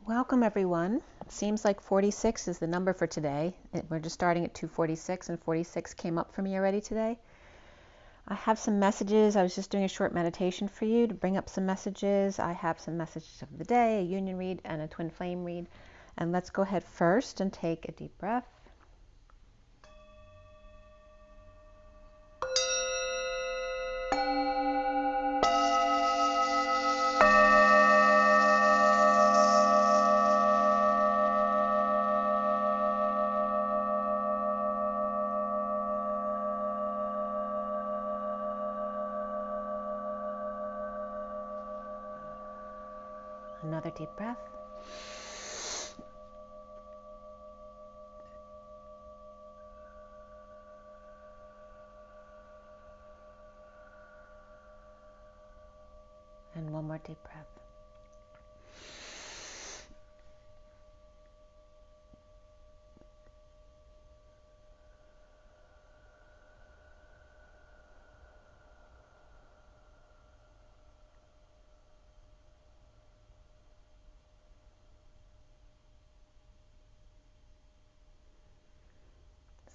Welcome everyone. Seems like 46 is the number for today. We're just starting at 2:46 and 46 came up for me already today. I have some messages. I was just doing a short meditation for you to bring up some messages. I have some messages of the day, a union read and a twin flame read. And let's go ahead first and take a deep breath. Another deep breath. And one more deep breath.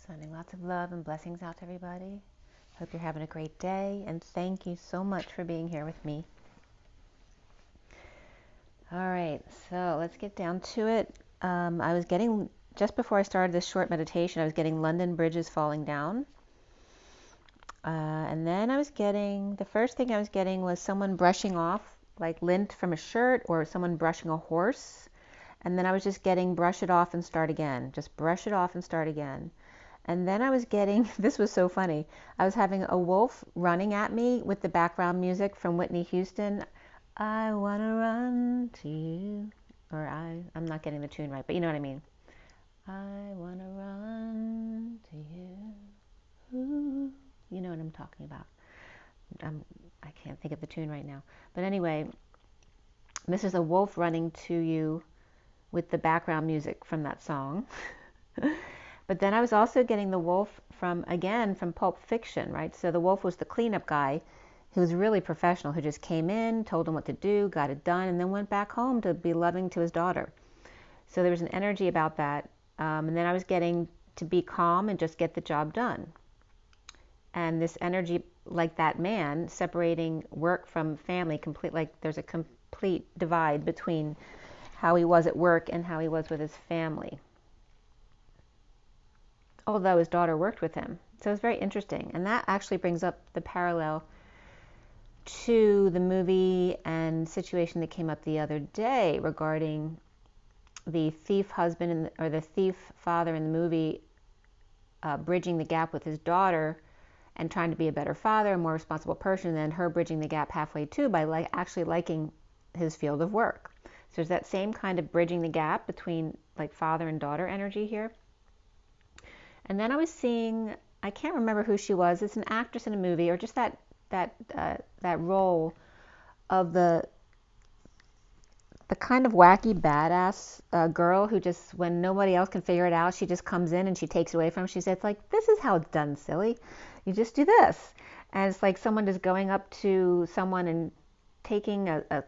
Sending lots of love and blessings out to everybody. Hope you're having a great day, and thank you so much for being here with me. All right, so let's get down to it. I was getting, just before I started this short meditation, I was getting London bridges falling down. And then I was getting, the first thing I was getting was someone brushing off like lint from a shirt, or someone brushing a horse. And then I was just getting brush it off and start again. Just brush it off and start again. And then I was getting, this was so funny, I was having a wolf running at me with the background music from Whitney Houston. I want to run to you. Or I'm not getting the tune right, but you know what I mean. I want to run to you. Ooh. You know what I'm talking about. I can't think of the tune right now. But anyway, this is a wolf running to you with the background music from that song. But then I was also getting the wolf from Pulp Fiction, right? So the wolf was the cleanup guy who was really professional, who just came in, told him what to do, got it done, and then went back home to be loving to his daughter. So there was an energy about that. And then I was getting to be calm and just get the job done. And this energy, like that man, separating work from family, like there's a complete divide between how he was at work and how he was with his family. Although his daughter worked with him. So it's very interesting. And that actually brings up the parallel to the movie and situation that came up the other day regarding the thief husband or the thief father in the movie bridging the gap with his daughter and trying to be a better father, a more responsible person, and then her bridging the gap halfway too by actually liking his field of work. So there's that same kind of bridging the gap between like father and daughter energy here. And then I was seeing, I can't remember who she was. It's an actress in a movie, or just that role of the kind of wacky badass girl who just, when nobody else can figure it out, she just comes in and she takes it away from him. She says, like, this is how it's done, silly. You just do this. And it's like someone just going up to someone and taking a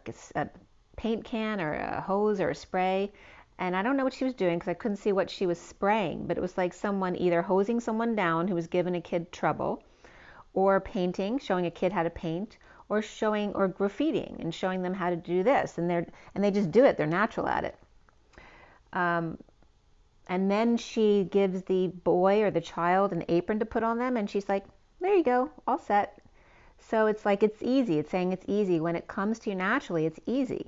paint can or a hose or a spray. And I don't know what she was doing because I couldn't see what she was spraying, but it was like someone either hosing someone down who was giving a kid trouble, or painting, showing a kid how to paint, or graffitiing and showing them how to do this. And they just do it. They're natural at it. And then she gives the boy or the child an apron to put on them, and she's like, there you go, all set. So it's like it's easy. It's saying it's easy. When it comes to you naturally, it's easy.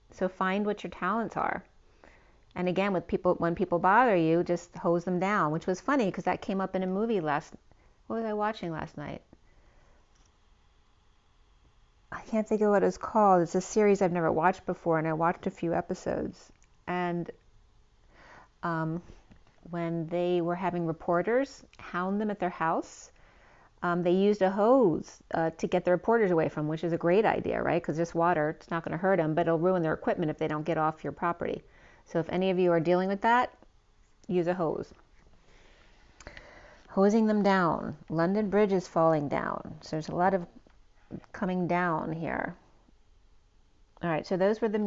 So find what your talents are. And again, when people bother you, just hose them down, which was funny because that came up in a movie what was I watching last night? I can't think of what it's called. It's a series I've never watched before, and I watched a few episodes. And when they were having reporters hound them at their house, they used a hose to get the reporters away from, which is a great idea, right? Because just water, it's not going to hurt them, but it'll ruin their equipment if they don't get off your property. So if any of you are dealing with that, use a hose. Hosing them down. London Bridge is falling down. So there's a lot of coming down here. All right, so those were the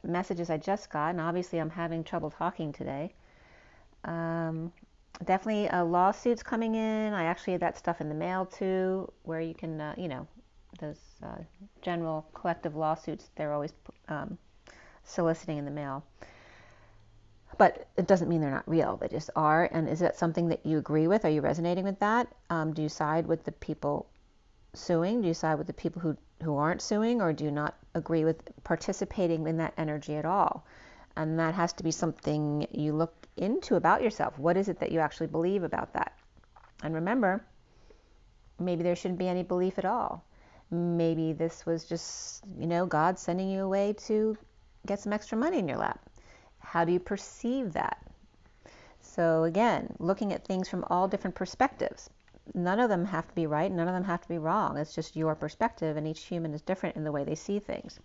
messages I just got, and obviously I'm having trouble talking today. Definitely lawsuits coming in. I actually have that stuff in the mail too, where you can, those general collective lawsuits, they're always soliciting in the mail. But it doesn't mean they're not real. They just are. And is that something that you agree with? Are you resonating with that? Do you side with the people suing? Do you side with the people who aren't suing? Or do you not agree with participating in that energy at all? And that has to be something you look into about yourself. What is it that you actually believe about that? And remember, maybe there shouldn't be any belief at all. Maybe this was just, God sending you away to get some extra money in your lap. How do you perceive that? So again, looking at things from all different perspectives. None of them have to be right. None of them have to be wrong. It's just your perspective, and each human is different in the way they see things.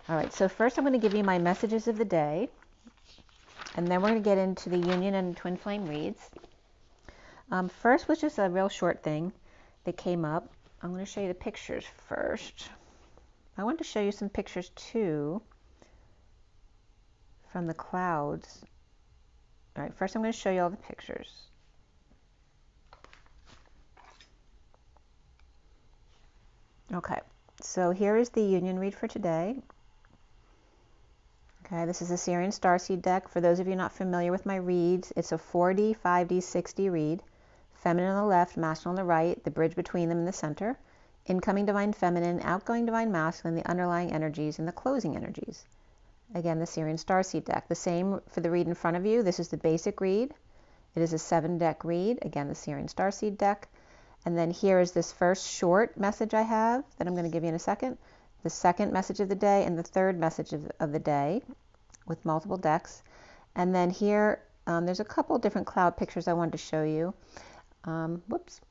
All right, so first I'm going to give you my messages of the day, and then we're going to get into the union and twin flame reads. First was just a real short thing that came up. I'm going to show you the pictures first. I want to show you some pictures too from the clouds. All right, first I'm going to show you all the pictures. Okay, so here is the union read for today. Okay, this is the Syrian Starseed deck. For those of you not familiar with my reads, it's a 4D, 5D, 6D read. Feminine on the left, masculine on the right, the bridge between them in the center. Incoming divine feminine, outgoing divine masculine, the underlying energies, and the closing energies. Again, the Syrian Starseed deck. The same for the read in front of you. This is the basic read. It is a 7-deck read. Again, the Syrian Starseed deck. And then here is this first short message I have that I'm going to give you in a second. The second message of the day and the third message of the day with multiple decks. And then here, there's a couple different cloud pictures I wanted to show you. Whoops.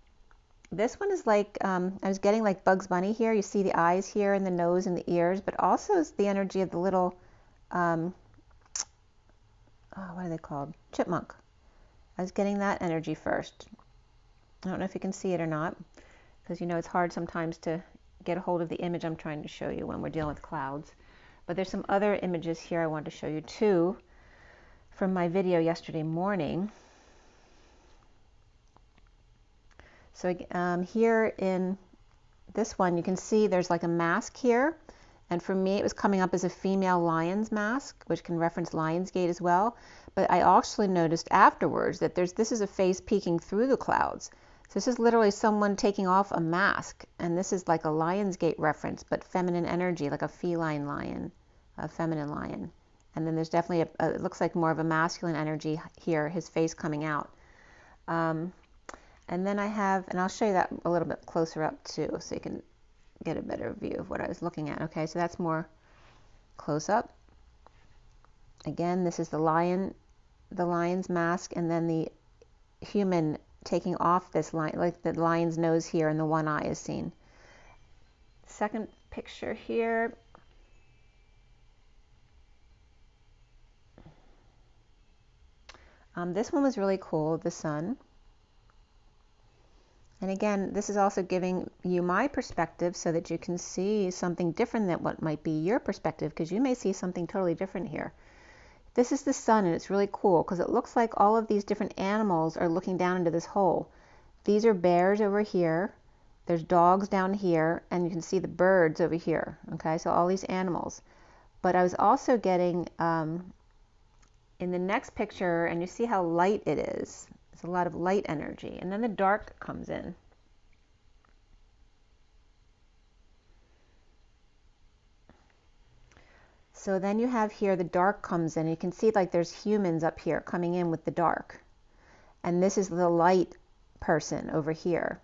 This one is like, I was getting like Bugs Bunny here. You see the eyes here and the nose and the ears, but also is the energy of the little, what are they called? Chipmunk. I was getting that energy first. I don't know if you can see it or not, because it's hard sometimes to get a hold of the image I'm trying to show you when we're dealing with clouds. But there's some other images here I want to show you too from my video yesterday morning. So here in this one, you can see there's like a mask here. And for me, it was coming up as a female lion's mask, which can reference Lionsgate as well. But I actually noticed afterwards that this is a face peeking through the clouds. So this is literally someone taking off a mask, and this is like a Lionsgate reference, but feminine energy, like a feline lion, a feminine lion. And then there's definitely it looks like more of a masculine energy here, his face coming out. And then I have, and I'll show you that a little bit closer up too, so you can get a better view of what I was looking at. Okay, so that's more close up. Again, this is the lion's mask, and then the human taking off this line, like the lion's nose here, and the one eye is seen. Second picture here. This one was really cool, the sun. And again, this is also giving you my perspective so that you can see something different than what might be your perspective, because you may see something totally different here. This is the sun, and it's really cool because it looks like all of these different animals are looking down into this hole. These are bears over here. There's dogs down here, and you can see the birds over here. Okay, so all these animals. But I was also getting in the next picture, and you see how light it is. It's a lot of light energy, and then the dark comes in. So then you have here the dark comes in. You can see like there's humans up here coming in with the dark. And this is the light person over here.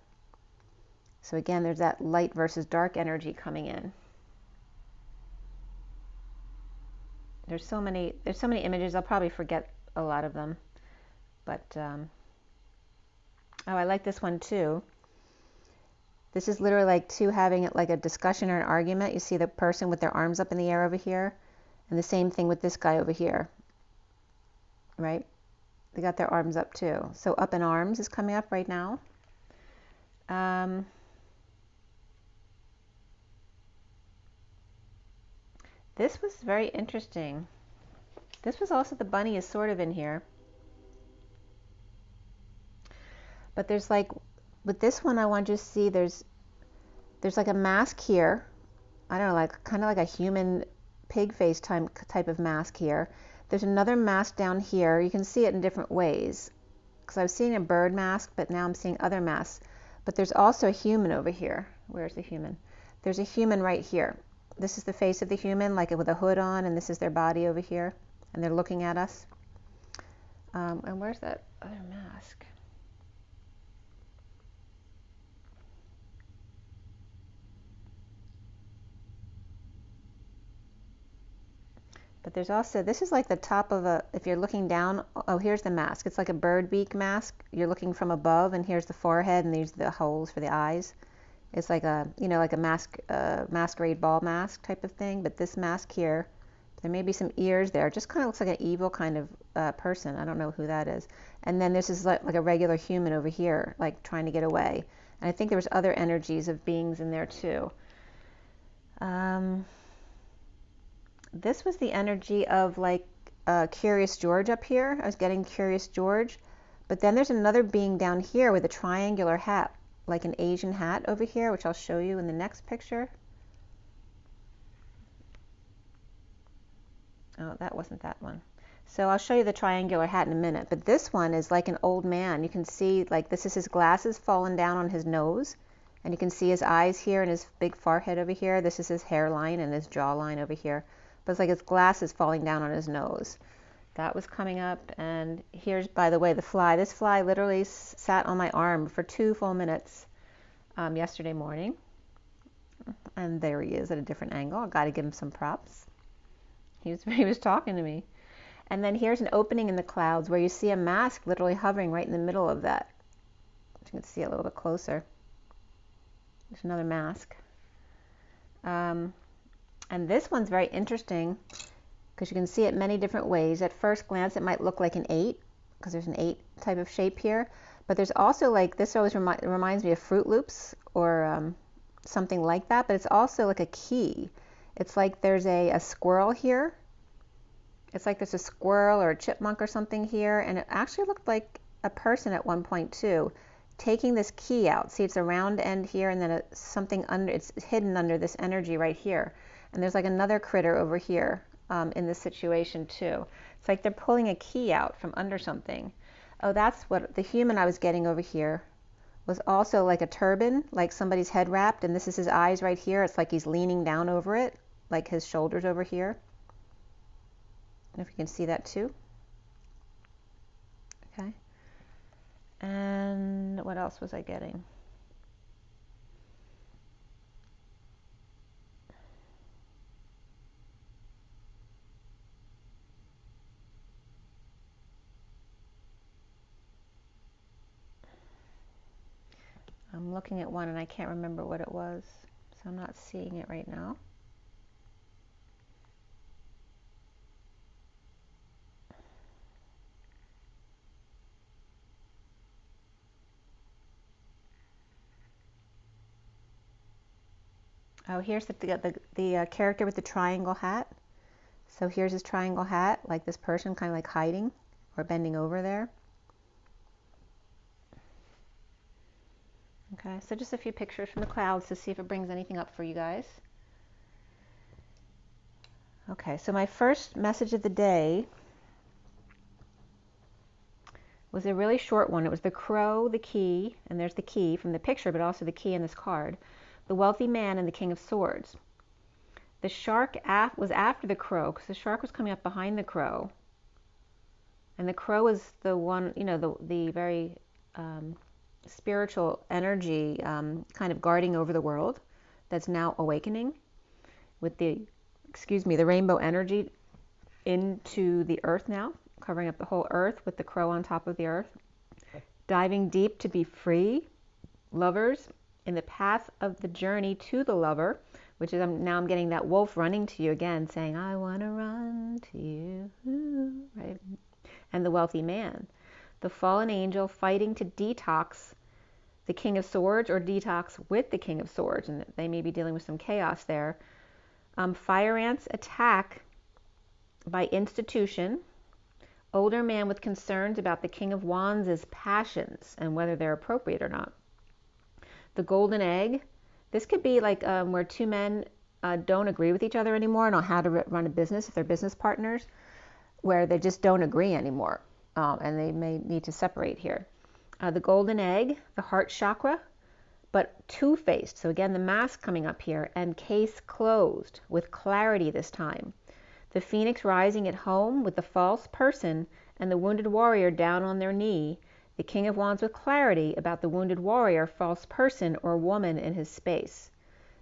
So again, there's that light versus dark energy coming in. There's so many images. I'll probably forget a lot of them. But oh, I like this one too. This is literally like two having it like a discussion or an argument. You see the person with their arms up in the air over here. And the same thing with this guy over here, right? They got their arms up too. So up in arms is coming up right now. This was very interesting. This was also, the bunny is sort of in here. But there's like, with this one, I want you to see there's like a mask here. I don't know, like kind of like a human pig face type of mask here. There's another mask down here. You can see it in different ways. Because I was seeing a bird mask, but now I'm seeing other masks. But there's also a human over here. Where's the human? There's a human right here. This is the face of the human, like with a hood on, and this is their body over here. And they're looking at us. And where's that other mask? But there's also, this is like the top of a, if you're looking down, oh, here's the mask. It's like a bird beak mask. You're looking from above, and here's the forehead, and these are the holes for the eyes. It's like a, you know, like a masquerade ball mask type of thing. But this mask here, there may be some ears there. It just kind of looks like an evil kind of person. I don't know who that is. And then this is like a regular human over here, like trying to get away. And I think there was other energies of beings in there too. This was the energy of like Curious George up here. I was getting Curious George. But then there's another being down here with a triangular hat, like an Asian hat over here, which I'll show you in the next picture. Oh, that wasn't that one. So I'll show you the triangular hat in a minute. But this one is like an old man. You can see, like, this is his glasses falling down on his nose. And you can see his eyes here and his big forehead over here. This is his hairline and his jawline over here. But it's like his glasses falling down on his nose. That was coming up. And here's, by the way, the fly. This fly literally sat on my arm for 2 full minutes yesterday morning. And there he is at a different angle. I've got to give him some props. He was talking to me. And then here's an opening in the clouds where you see a mask literally hovering right in the middle of that. You can see it a little bit closer. There's another mask. And this one's very interesting because you can see it many different ways. At first glance, it might look like an 8 because there's an 8 type of shape here. But there's also, like, this always reminds me of Fruit Loops or something like that. But it's also like a key. It's like there's a squirrel here. It's like there's a squirrel or a chipmunk or something here. And it actually looked like a person at one point too, taking this key out. See, it's a round end here, and then something under, it's hidden under this energy right here. And there's like another critter over here in this situation too. It's like they're pulling a key out from under something. Oh, that's what the human I was getting over here was also like a turban, like somebody's head wrapped, and this is his eyes right here. It's like he's leaning down over it, like his shoulders over here. I don't know if you can see that too. Okay. And what else was I getting? I'm looking at one and I can't remember what it was, so I'm not seeing it right now. Oh, here's the character with the triangle hat. So here's his triangle hat, like this person kind of like hiding or bending over there. Okay, so just a few pictures from the clouds to see if it brings anything up for you guys. Okay, so my first message of the day was a really short one. It was the crow, the key, and there's the key from the picture, but also the key in this card, the wealthy man, and the King of Swords. The shark was after the crow, because the shark was coming up behind the crow. And the crow is the one, you know, the very spiritual energy kind of guarding over the world that's now awakening with the rainbow energy into the earth now, covering up the whole earth with the crow on top of the earth. Diving deep to be free, lovers, in the path of the journey to the lover, which is now I'm getting that wolf running to you again, saying, I want to run to you, right? And the wealthy man, the fallen angel fighting to detox the King of Swords or detox with the King of Swords, and they may be dealing with some chaos there. Fire ants attack by institution. Older man with concerns about the King of Wands' passions and whether they're appropriate or not. The golden egg. This could be like where two men don't agree with each other anymore and on how to run a business, if they're business partners, where they just don't agree anymore, and they may need to separate here. The golden egg, the heart chakra, but two-faced. So again, the mask coming up here, and case closed with clarity this time. The phoenix rising at home with the false person and the wounded warrior down on their knee. The King of Wands with clarity about the wounded warrior, false person, or woman in his space.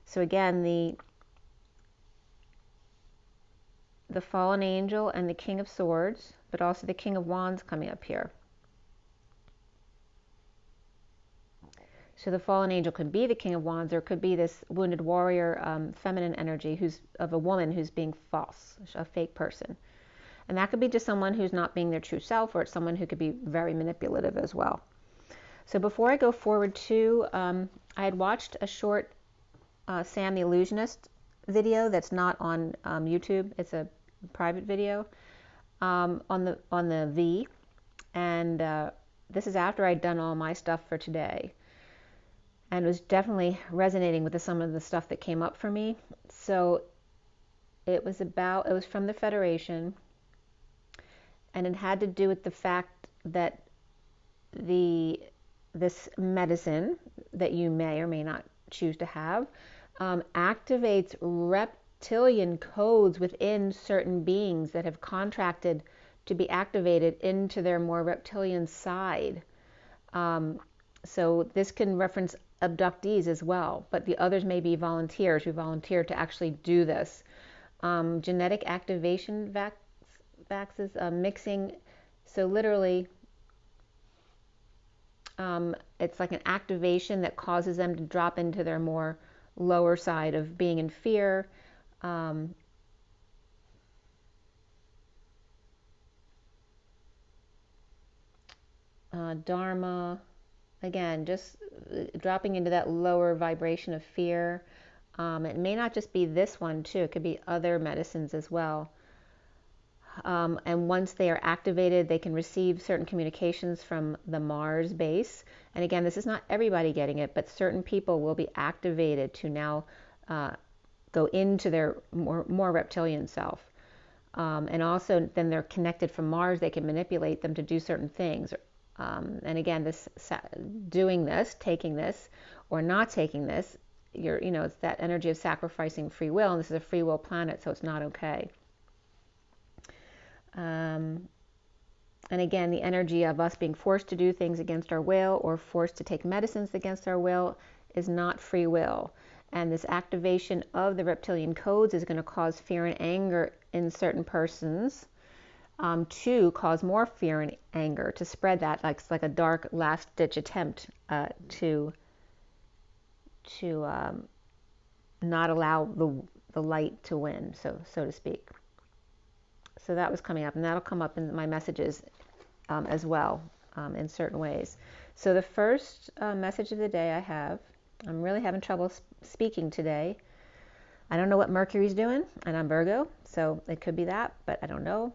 So again, the fallen angel and the King of Swords, but also the King of Wands coming up here. So the fallen angel could be the King of Wands, or it could be this wounded warrior, feminine energy, who's of a woman who's being false, a fake person. And that could be just someone who's not being their true self, or it's someone who could be very manipulative as well. So before I go forward too, I had watched a short Sam the Illusionist video that's not on YouTube. It's a private video on the V, and this is after I'd done all my stuff for today, and it was definitely resonating with some of the stuff that came up for me. So it was from the Federation, and it had to do with the fact that this medicine that you may or may not choose to have activates reptilian codes within certain beings that have contracted to be activated into their more reptilian side. So this can reference abductees as well, but the others may be volunteers who volunteer to actually do this. Genetic activation vaxes, mixing. So literally, it's like an activation that causes them to drop into their more lower side of being in fear. Dharma, again, just dropping into that lower vibration of fear. It may not just be this one too, it could be other medicines as well. And once they are activated, they can receive certain communications from the Mars base. And again, this is not everybody getting it, but certain people will be activated to now go into their more reptilian self. And also, then they're connected from Mars. They can manipulate them to do certain things. And again, doing this, taking this, or not taking this, it's that energy of sacrificing free will. And this is a free will planet, so it's not okay. And again, the energy of us being forced to do things against our will or forced to take medicines against our will is not free will. And this activation of the reptilian codes is going to cause fear and anger in certain persons, to cause more fear and anger, to spread that like a dark last-ditch attempt to not allow the light to win, so to speak. So that was coming up, and that'll come up in my messages as well, in certain ways. So the first message of the day I have, I'm really having trouble speaking today. I don't know what Mercury's doing, and I'm Virgo, so it could be that, but I don't know.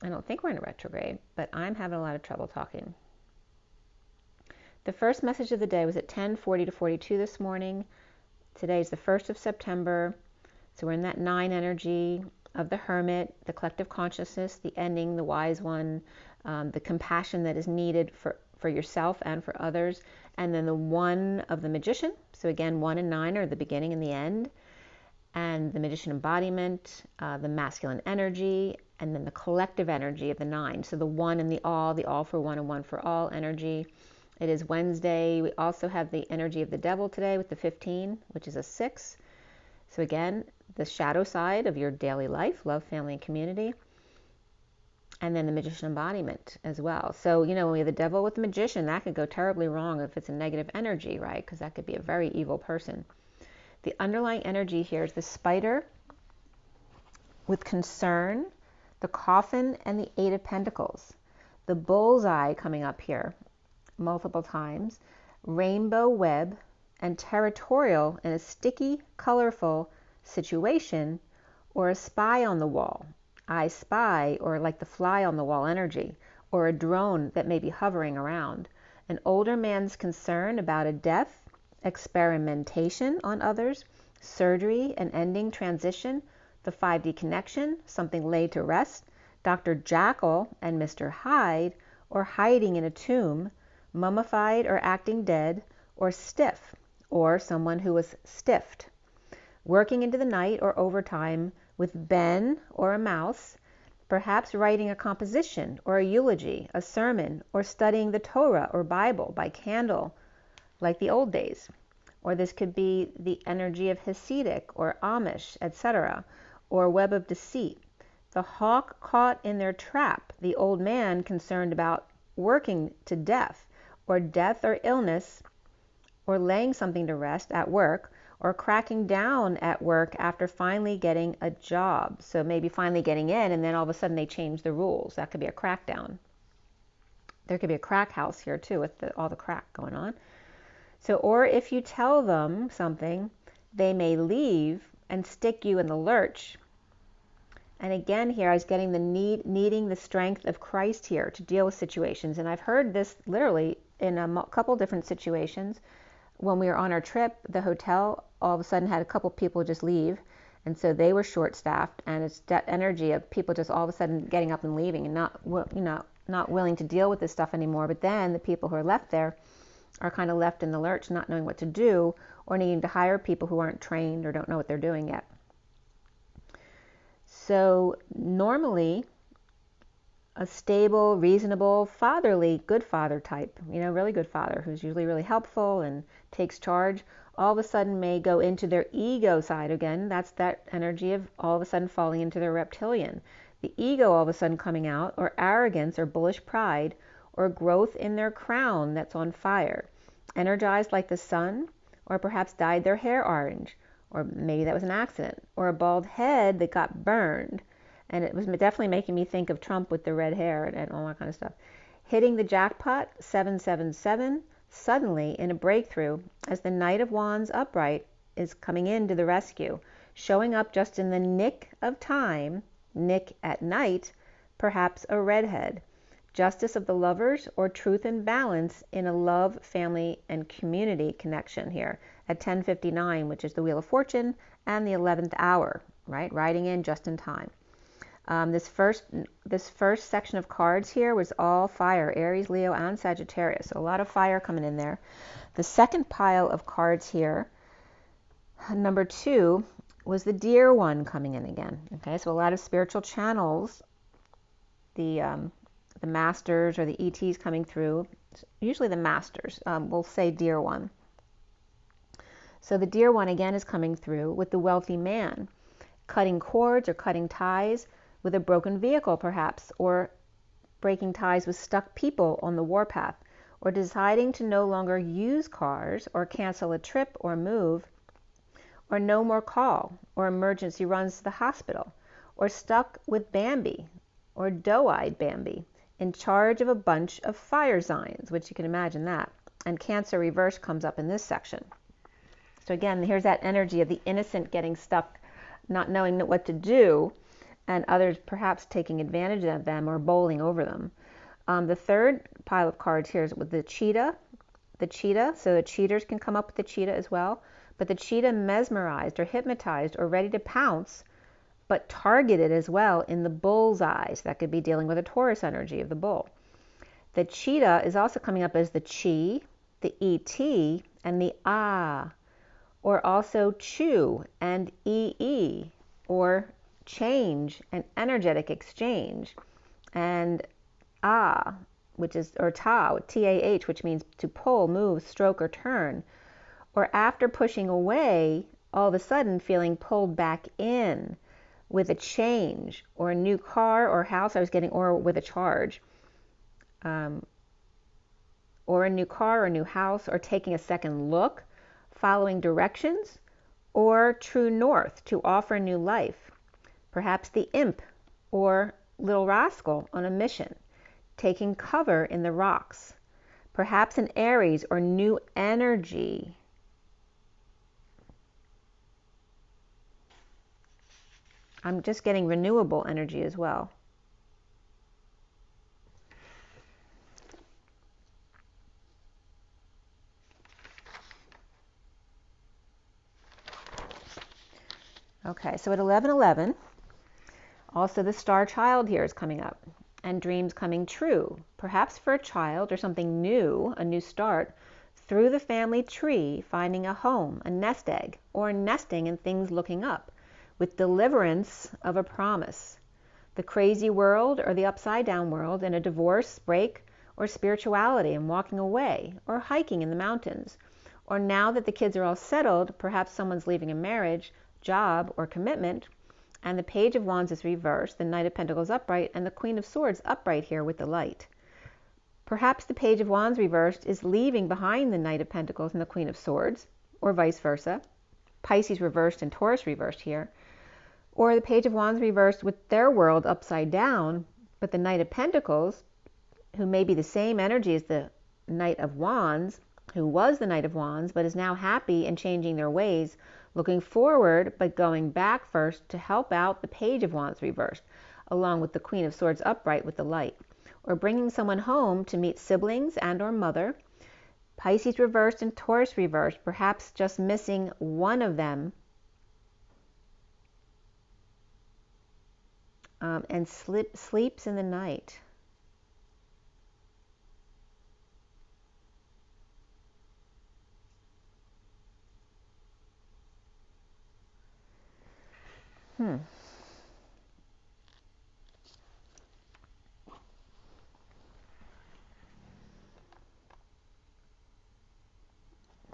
I don't think we're in a retrograde, but I'm having a lot of trouble talking. The first message of the day was at 10:40 to 42 this morning. Today's the 1st of September, so we're in that 9 energy of the Hermit, the collective consciousness, the ending, the wise one, the compassion that is needed for yourself and for others, and then the 1 of the Magician. So again, 1 and 9 are the beginning and the end, and the Magician embodiment, the masculine energy, and then the collective energy of the 9. So the 1 and the all for one and one for all energy. It is Wednesday. We also have the energy of the devil today with the 15, which is a 6. So again, the shadow side of your daily life, love, family, and community. And then the Magician embodiment as well. So, when we have the devil with the Magician, that could go terribly wrong if it's a negative energy, right? Because that could be a very evil person. The underlying energy here is the Spider with concern, the Coffin, and the 8 of Pentacles. The Bullseye coming up here multiple times, Rainbow Web, and Territorial in a sticky, colorful situation, or a spy on the wall. I spy, or like the fly on the wall energy, or a drone that may be hovering around. An older man's concern about a death, experimentation on others, surgery, an ending, transition, the 5D connection, something laid to rest, Dr. Jekyll and Mr. Hyde, or hiding in a tomb, mummified or acting dead, or stiff, or someone who was stiffed, working into the night or overtime with Ben or a mouse, perhaps writing a composition or a eulogy, a sermon, or studying the Torah or Bible by candle, like the old days. Or this could be the energy of Hasidic or Amish, etc., or web of deceit. The hawk caught in their trap, the old man concerned about working to death, or death or illness, or laying something to rest at work, or cracking down at work after finally getting a job. So maybe finally getting in, and then all of a sudden they change the rules. That could be a crackdown. There could be a crack house here too, with all the crack going on. So, or if you tell them something, they may leave and stick you in the lurch. And again here, I was getting the needing the strength of Christ here to deal with situations. And I've heard this literally in a couple different situations. When we were on our trip, the hotel all of a sudden had a couple people just leave. And so they were short-staffed. And it's that energy of people just all of a sudden getting up and leaving and not willing to deal with this stuff anymore. But then the people who are left there are kind of left in the lurch, not knowing what to do, or needing to hire people who aren't trained or don't know what they're doing yet. So normally, a stable, reasonable, fatherly, good father type, really good father who's usually really helpful and takes charge, all of a sudden may go into their ego side again. That's that energy of all of a sudden falling into their reptilian. The ego all of a sudden coming out, or arrogance or bullish pride, or growth in their crown that's on fire, energized like the sun, or perhaps dyed their hair orange, or maybe that was an accident, or a bald head that got burned. And it was definitely making me think of Trump with the red hair and all that kind of stuff. Hitting the jackpot, 777, suddenly in a breakthrough, as the Knight of Wands upright is coming in to the rescue, showing up just in the nick of time, nick at night, perhaps a redhead. Justice of the lovers, or truth and balance in a love, family, and community connection here at 10:59, which is the Wheel of Fortune, and the 11th hour, right? Riding in just in time. This first section of cards here was all fire, Aries, Leo, and Sagittarius. So a lot of fire coming in there. The second pile of cards here, number 2, was the Dear One coming in again. Okay, so a lot of spiritual channels, the masters or the ETs coming through, usually the masters, will say Dear One. So the Dear One again is coming through with the wealthy man, cutting cords or cutting ties with a broken vehicle perhaps, or breaking ties with stuck people on the warpath, or deciding to no longer use cars or cancel a trip or move, or no more call or emergency runs to the hospital, or stuck with Bambi or doe-eyed Bambi, in charge of a bunch of fire signs, which you can imagine that. And Cancer reverse comes up in this section. So again, here's that energy of the innocent getting stuck, not knowing what to do, and others perhaps taking advantage of them or bowling over them. The third pile of cards here is with the cheetah. So the cheaters can come up with the cheetah as well. But the cheetah mesmerized or hypnotized or ready to pounce, but targeted as well in the bull's eyes. That could be dealing with a Taurus energy of the bull. The cheetah is also coming up as the chi, the et, and the ah, or also chew and ee, or change and energetic exchange, and ah, which is, or ta, T-A-H, which means to pull, move, stroke, or turn, or after pushing away, all of a sudden feeling pulled back in with a change, or a new car or house I was getting, or with a charge, or a new car or a new house, or taking a second look, following directions, or true north to offer new life. Perhaps the imp or little rascal on a mission, taking cover in the rocks. Perhaps an Aries or new energy. I'm just getting renewable energy as well. Okay, so at 11:11, also the star child here is coming up, and dreams coming true, perhaps for a child or something new, a new start, through the family tree, finding a home, a nest egg, or nesting in things looking up, with deliverance of a promise. The crazy world or the upside down world, in a divorce, break, or spirituality and walking away, or hiking in the mountains. Or now that the kids are all settled, perhaps someone's leaving a marriage, job, or commitment, and the Page of Wands is reversed, the Knight of Pentacles upright, and the Queen of Swords upright here with the light. Perhaps the Page of Wands reversed is leaving behind the Knight of Pentacles and the Queen of Swords, or vice versa. Pisces reversed and Taurus reversed here. Or the Page of Wands reversed with their world upside down, but the Knight of Pentacles, who may be the same energy as the Knight of Wands, who was the Knight of Wands, but is now happy and changing their ways, looking forward, but going back first to help out the Page of Wands reversed, along with the Queen of Swords upright with the light. Or bringing someone home to meet siblings and or mother. Pisces reversed and Taurus reversed, perhaps just missing one of them. And sleeps in the night.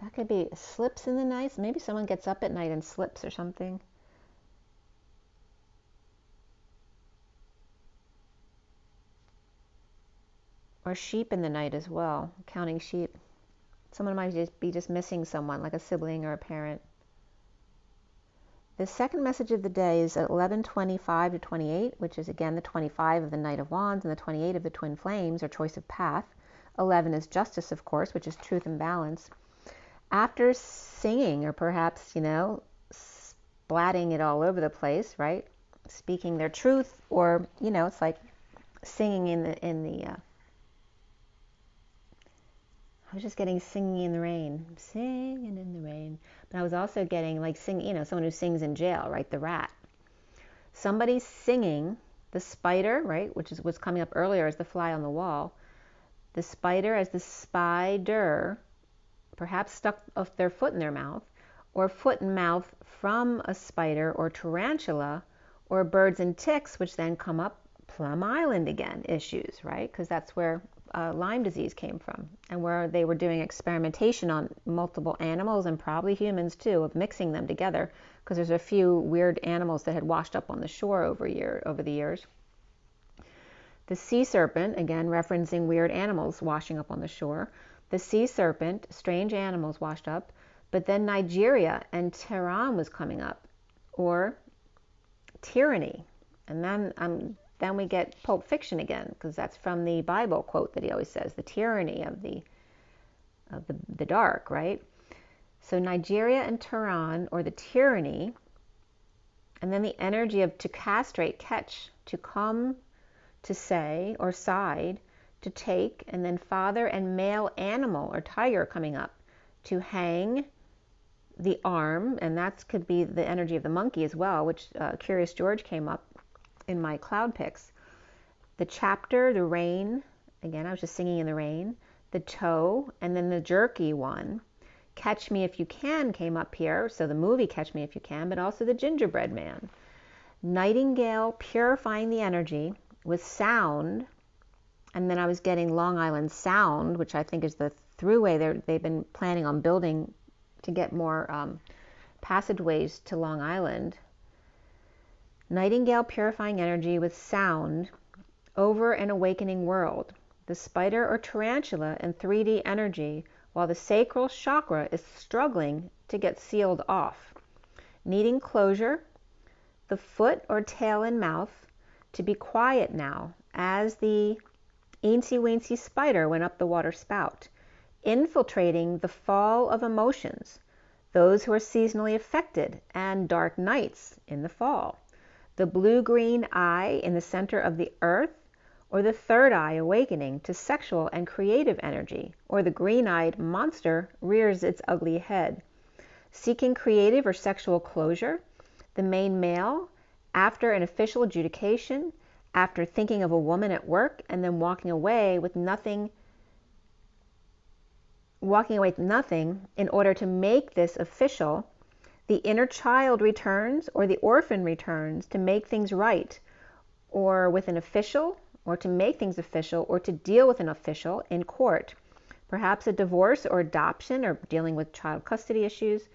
That could be slips in the night. Maybe someone gets up at night and slips or something. Or sheep in the night as well, counting sheep. Someone might just be missing someone, like a sibling or a parent. The second message of the day is at 11:25 to 28, which is again the 25 of the Knight of Wands and the 28 of the Twin Flames, or choice of path. 11 is justice, of course, which is truth and balance. After singing, or perhaps, splatting it all over the place, right? Speaking their truth, or, it's like singing in the I was just getting singing in the rain, singing in the rain. But I was also getting like someone who sings in jail, right? The rat. Somebody's singing, the spider, right? Which is what's coming up earlier as the fly on the wall. The spider as the spider, perhaps stuck their foot in their mouth, or foot and mouth from a spider or tarantula, or birds and ticks, which then come up Plum Island again issues, right? Because that's where Lyme disease came from, and where they were doing experimentation on multiple animals and probably humans too, of mixing them together, because there's a few weird animals that had washed up on the shore over the years. The sea serpent, again referencing weird animals washing up on the shore. The sea serpent, strange animals washed up, but then Nigeria and Tehran was coming up, or tyranny, and then we get Pulp Fiction again, because that's from the Bible quote that he always says, the tyranny of the dark, right? So Nigeria and Tehran, or the tyranny, and then the energy of to castrate, catch, to come, to say, or side, to take, and then father and male animal, or tiger coming up, to hang the arm, and that could be the energy of the monkey as well, which Curious George came up in my cloud picks. The chapter, the rain, again I was just singing in the rain, the toe, and then the jerky one. Catch Me If You Can came up here, so the movie Catch Me If You Can, but also the gingerbread man. Nightingale purifying the energy with sound, and then I was getting Long Island Sound, which I think is the throughway they've been planning on building to get more passageways to Long Island. Nightingale purifying energy with sound over an awakening world. The spider or tarantula in 3D energy, while the sacral chakra is struggling to get sealed off. Needing closure, the foot or tail and mouth to be quiet now as the eensy-weensy spider went up the water spout. Infiltrating the fall of emotions, those who are seasonally affected, and dark nights in the fall. the blue-green eye in the center of the earth, or the third eye awakening to sexual and creative energy, or the green-eyed monster rears its ugly head. Seeking creative or sexual closure, the main male, after an official adjudication, after thinking of a woman at work and then walking away with nothing in order to make this official, the inner child returns or the orphan returns to make things right, or with an official, or to make things official, or to deal with an official in court. Perhaps a divorce or adoption, or dealing with child custody issues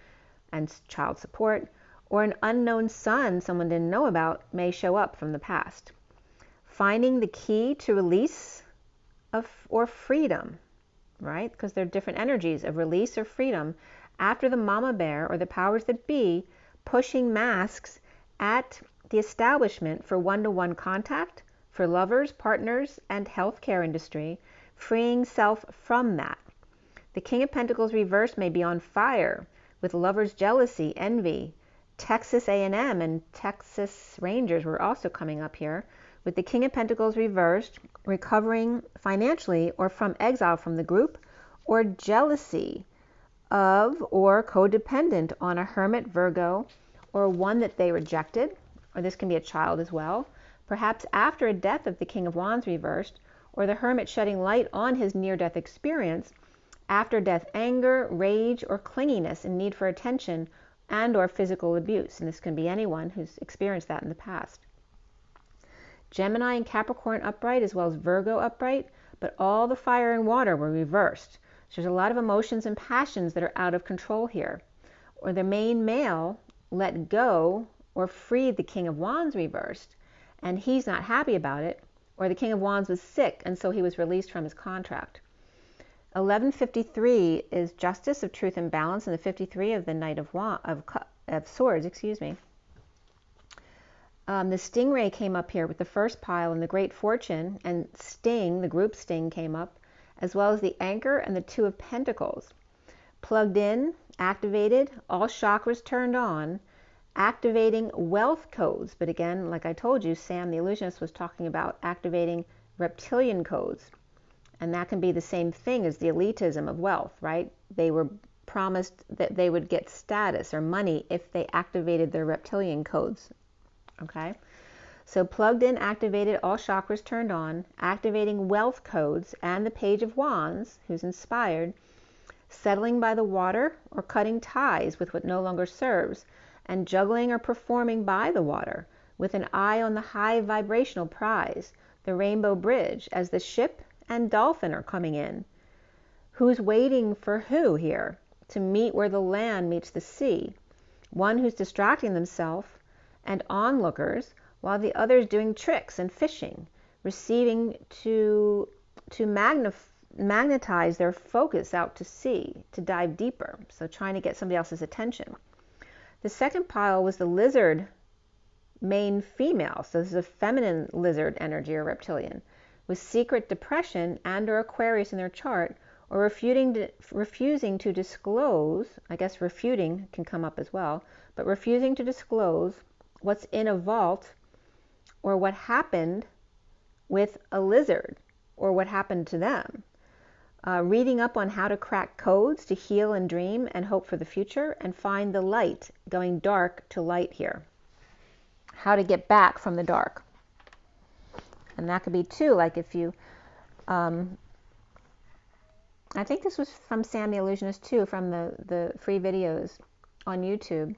and child support, or an unknown son someone didn't know about may show up from the past. Finding the key to release or freedom, right? Because they're different energies of release or freedom after the mama bear or the powers that be pushing masks at the establishment for one-to-one contact, for lovers, partners, and healthcare industry, freeing self from that. The King of Pentacles reversed may be on fire with lovers' jealousy, envy. Texas A&M and Texas Rangers were also coming up here, with the King of Pentacles reversed, recovering financially or from exile from the group, or jealousy of or codependent on a hermit, Virgo, or one that they rejected, or this can be a child as well, perhaps after a death of the King of Wands reversed, or the hermit shedding light on his near-death experience, after death anger, rage, or clinginess and need for attention and or physical abuse. And this can be anyone who's experienced that in the past. Gemini and Capricorn upright as well as Virgo upright, but all the fire and water were reversed. So there's a lot of emotions and passions that are out of control here. Or the main male let go or freed the King of Wands reversed, and he's not happy about it. Or the King of Wands was sick, and so he was released from his contract. 1153 is justice of truth and balance, and the 53 of the Knight of Swords, The Stingray came up here with the first pile, and the Great Fortune, and Sting, the group Sting, came up, as well as the Anchor and the Two of Pentacles. Plugged in, activated, all chakras turned on, activating wealth codes. But again, like I told you, Sam the Illusionist was talking about activating reptilian codes. And that can be the same thing as the elitism of wealth, right? They were promised that they would get status or money if they activated their reptilian codes. Okay? So plugged in, activated, all chakras turned on, activating wealth codes, and the Page of Wands, who's inspired, settling by the water or cutting ties with what no longer serves, and juggling or performing by the water with an eye on the high vibrational prize, the Rainbow Bridge, as the ship and dolphin are coming in. Who's waiting for who here? To meet where the land meets the sea. One who's distracting themselves and onlookers, while the other's doing tricks and fishing, receiving to magnetize their focus out to sea, to dive deeper, so trying to get somebody else's attention. The second pile was the lizard main female, so this is a feminine lizard energy or reptilian, with secret depression and or Aquarius in their chart, or refusing to disclose, I guess refuting can come up as well, but refusing to disclose what's in a vault or what happened with a lizard or what happened to them. Reading up on how to crack codes to heal and dream and hope for the future and find the light, going dark to light here. How to get back from the dark. And that could be too, like if you, I think this was from Sam the Illusionist too, from the free videos on YouTube,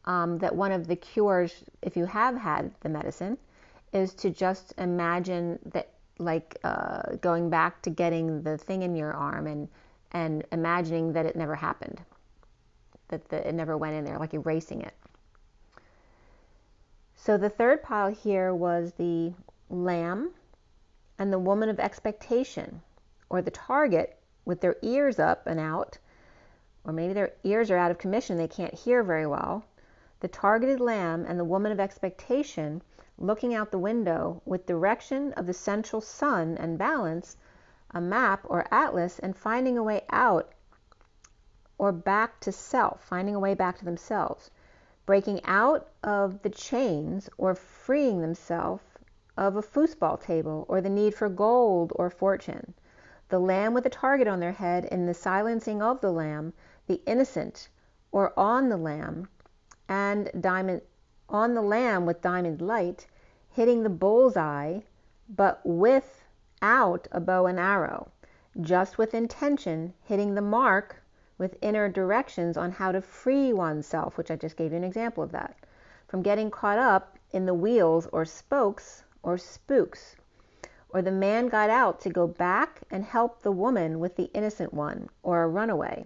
that one of the cures, if you have had the medicine, is to just imagine that, like going back to getting the thing in your arm and imagining that it never happened, that it never went in there, like erasing it. So the third pile here was the Lamb and the Woman of Expectation, or the target with their ears up and out, or maybe their ears are out of commission, they can't hear very well. The targeted Lamb and the Woman of Expectation looking out the window with direction of the central sun and balance, a map or atlas, and finding a way out or back to self, finding a way back to themselves. breaking out of the chains or freeing themselves of a foosball table or the need for gold or fortune. The lamb with a target on their head in the silencing of the lamb, the innocent or on the lamb, and diamond on the lamb with diamond light, hitting the bullseye, but without a bow and arrow, just with intention, hitting the mark with inner directions on how to free oneself, which I just gave you an example of that, from getting caught up in the wheels or spokes or spooks. Or the man got out to go back and help the woman with the innocent one, or a runaway.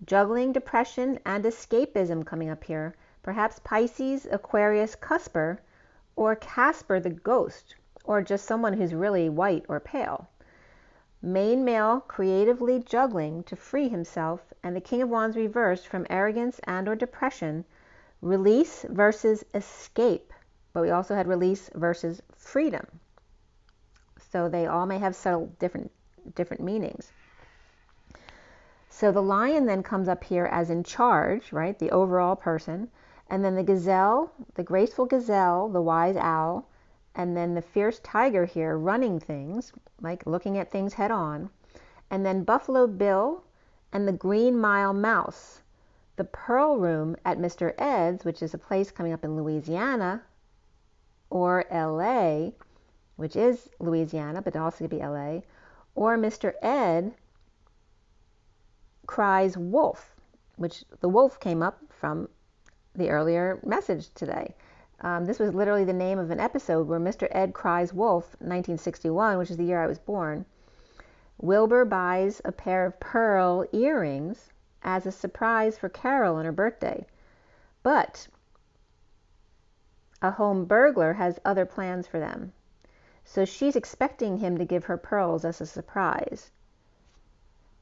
Juggling depression and escapism coming up here. Perhaps Pisces, Aquarius, Cusper, or Casper the ghost, or just someone who's really white or pale. Main male creatively juggling to free himself, and the King of Wands reversed from arrogance and or depression. Release versus escape, but we also had release versus freedom. So they all may have subtle different meanings. So the lion then comes up here as in charge, right? The overall person. And then the gazelle, the graceful gazelle, the wise owl, and then the fierce tiger here running things, like looking at things head on. And then Buffalo Bill and the Green Mile Mouse. The Pearl Room at Mr. Ed's, which is a place coming up in Louisiana, or LA, which is Louisiana, but it also could be LA, or Mr. Ed cries wolf, which the wolf came up from the earlier message today. This was literally the name of an episode where Mr. Ed cries wolf, 1961, which is the year I was born. Wilbur buys a pair of pearl earrings as a surprise for Carol on her birthday. But a home burglar has other plans for them. So she's expecting him to give her pearls as a surprise.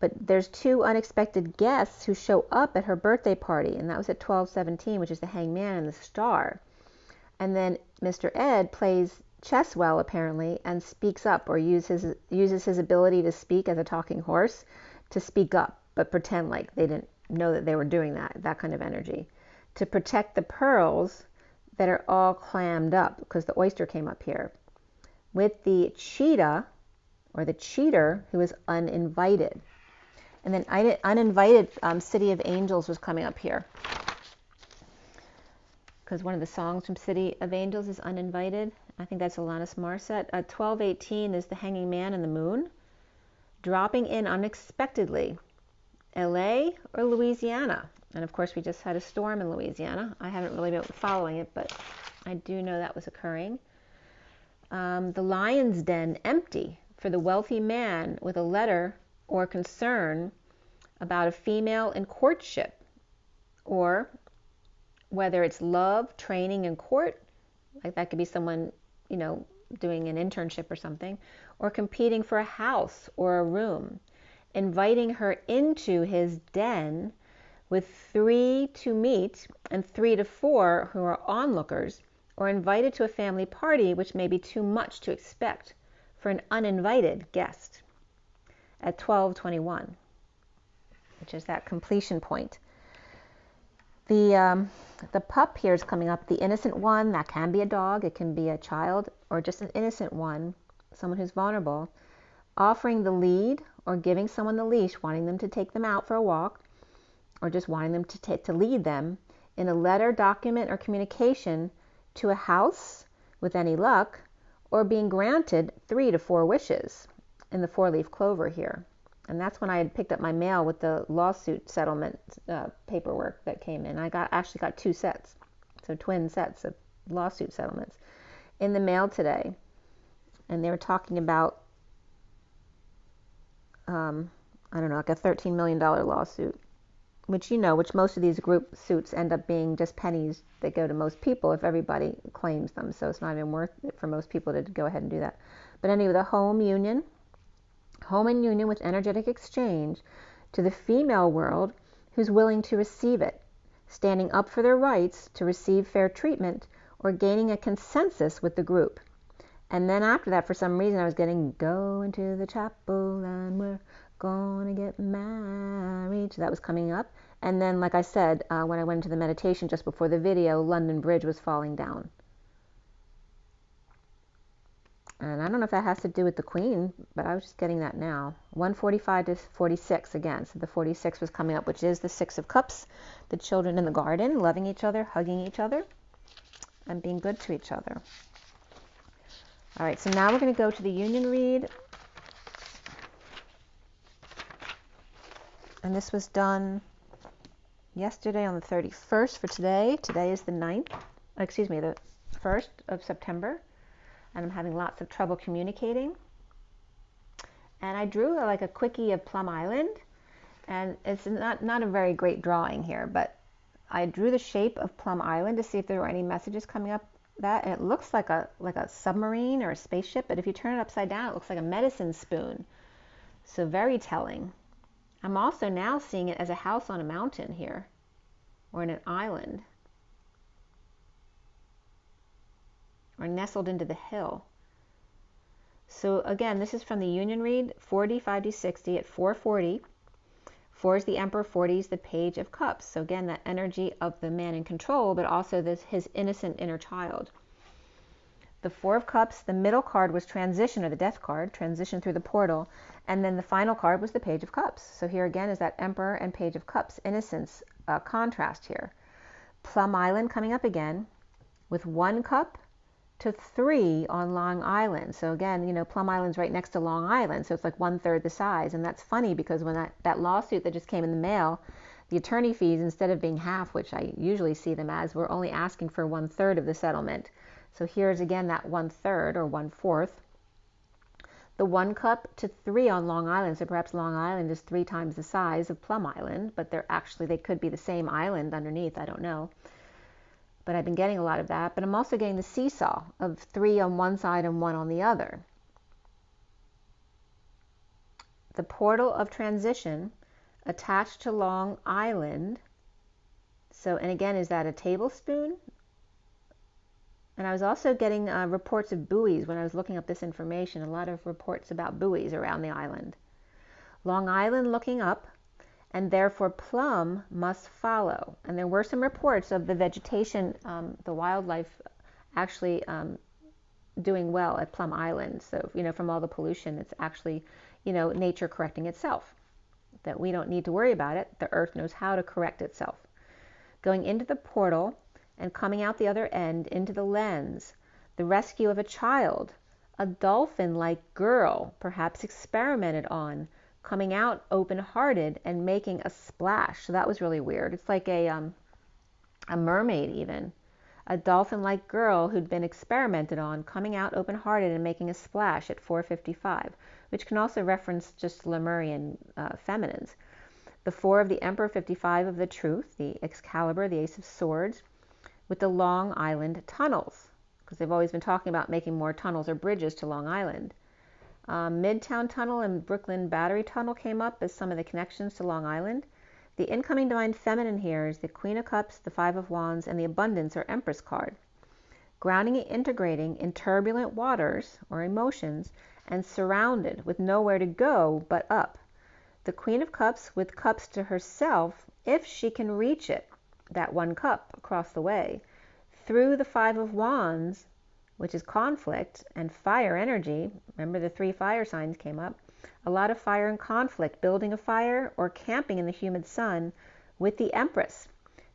But there's two unexpected guests who show up at her birthday party, and that was at 12:17, which is the Hangman and the Star. And then Mr. Ed plays chess well, apparently, and speaks up, or uses his ability to speak as a talking horse to speak up, but pretend like they didn't know that they were doing that kind of energy, to protect the pearls that are all clammed up, because the oyster came up here, with the cheetah, or the cheater, who is uninvited. And then uninvited City of Angels was coming up here, because one of the songs from City of Angels is Uninvited. I think that's Alanis Morissette. 12:18 is the Hanging Man and the Moon, dropping in unexpectedly. LA or Louisiana. And of course we just had a storm in Louisiana. I haven't really been following it, but I do know that was occurring. The lion's den empty for the wealthy man with a letter or concern about a female in courtship, or whether it's love, training in court, like that could be someone, doing an internship or something, or competing for a house or a room, inviting her into his den with 3 to meet and 3 to 4 who are onlookers, or invited to a family party, which may be too much to expect for an uninvited guest at 12:21, which is that completion point. The pup here is coming up, the innocent one. That can be a dog, it can be a child, or just an innocent one, someone who's vulnerable, offering the lead or giving someone the leash, wanting them to take them out for a walk, or just wanting them to lead them in a letter, document, or communication to a house with any luck, or being granted 3 to 4 wishes in the 4-leaf clover here. And that's when I had picked up my mail with the lawsuit settlement paperwork that came in. I actually got 2 sets, so twin sets of lawsuit settlements in the mail today. And they were talking about, like a $13 million lawsuit, which most of these group suits end up being just pennies that go to most people if everybody claims them. So it's not even worth it for most people to go ahead and do that. But anyway, the home in union with energetic exchange to the female world who's willing to receive it, standing up for their rights to receive fair treatment, or gaining a consensus with the group. And then after that, for some reason, I was getting go into the chapel and we're gonna get married. So that was coming up. And then, like I said, when I went into the meditation just before the video, London Bridge was falling down. And I don't know if that has to do with the Queen, but I was just getting that now. 145 to 46 again. So the 46 was coming up, which is the Six of Cups. The children in the garden, loving each other, hugging each other, and being good to each other. All right, so now we're going to go to the union read. And this was done yesterday on the 31st for today. Today is the 9th, excuse me, the 1st of September. And I'm having lots of trouble communicating. And I drew like a quickie of Plum Island. And it's not a very great drawing here, but I drew the shape of Plum Island to see if there were any messages coming up that. And it looks like a submarine or a spaceship, but if you turn it upside down, it looks like a medicine spoon. So very telling. I'm also now seeing it as a house on a mountain here, or in an island, or nestled into the hill. So again, this is from the union read, 40, 50, 60 at 440. 4 is the Emperor, 40 is the Page of Cups. So again, that energy of the man in control, but also his innocent inner child. The 4 of Cups, the middle card was transition, or the death card, transition through the portal. And then the final card was the Page of Cups. So here again is that Emperor and Page of Cups, innocence, contrast here. Plum Island coming up again with 1 cup to 3 on Long Island. So again, you know, Plum Island's right next to Long Island, so it's like 1/3 the size. And that's funny because when that lawsuit that just came in the mail, the attorney fees, instead of being half, which I usually see them as, we're only asking for 1/3 of the settlement. So here's again that 1/3 or 1/4. The 1 cup to 3 on Long Island. So perhaps Long Island is 3 times the size of Plum Island, but they could be the same island underneath. I don't know. But I've been getting a lot of that. But I'm also getting the seesaw of 3 on one side and 1 on the other. The portal of transition attached to Long Island. So, and again, is that a tablespoon? And I was also getting reports of buoys when I was looking up this information. A lot of reports about buoys around the island. Long Island looking up, and therefore Plum must follow. And there were some reports of the vegetation, the wildlife actually doing well at Plum Island. So, you know, from all the pollution, it's actually, you know, nature correcting itself. That we don't need to worry about it. The earth knows how to correct itself. Going into the portal and coming out the other end into the lens, the rescue of a child, a dolphin-like girl, perhaps experimented on, coming out open-hearted and making a splash. So that was really weird. It's like a mermaid even. A dolphin-like girl who'd been experimented on, coming out open-hearted and making a splash at 455, which can also reference just Lemurian feminines. The 4 of the Emperor, 55 of the Truth, the Excalibur, the Ace of Swords, with the Long Island tunnels, because they've always been talking about making more tunnels or bridges to Long Island. Midtown Tunnel and Brooklyn Battery Tunnel came up as some of the connections to Long Island. The incoming Divine Feminine here is the Queen of Cups, the 5 of Wands, and the Abundance or Empress card. Grounding and integrating in turbulent waters or emotions and surrounded with nowhere to go but up. The Queen of Cups with cups to herself if she can reach it, that 1 cup across the way, through the 5 of Wands, which is conflict and fire energy. Remember the 3 fire signs came up. A lot of fire and conflict, building a fire or camping in the humid sun with the Empress.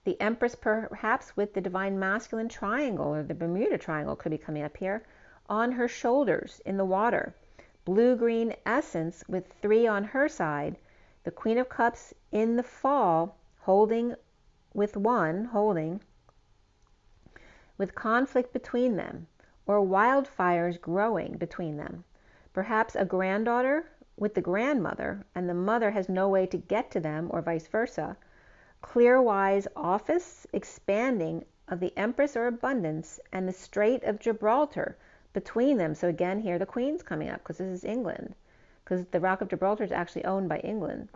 The Empress perhaps with the Divine Masculine Triangle or the Bermuda Triangle could be coming up here on her shoulders in the water. Blue-green essence with 3 on her side. The Queen of Cups in the fall holding with 1, holding, with conflict between them, or wildfires growing between them. Perhaps a granddaughter with the grandmother, and the mother has no way to get to them, or vice versa. Clear-wise office expanding of the Empress or Abundance, and the Strait of Gibraltar between them. So again, here the Queen's coming up, because this is England, because the Rock of Gibraltar is actually owned by England.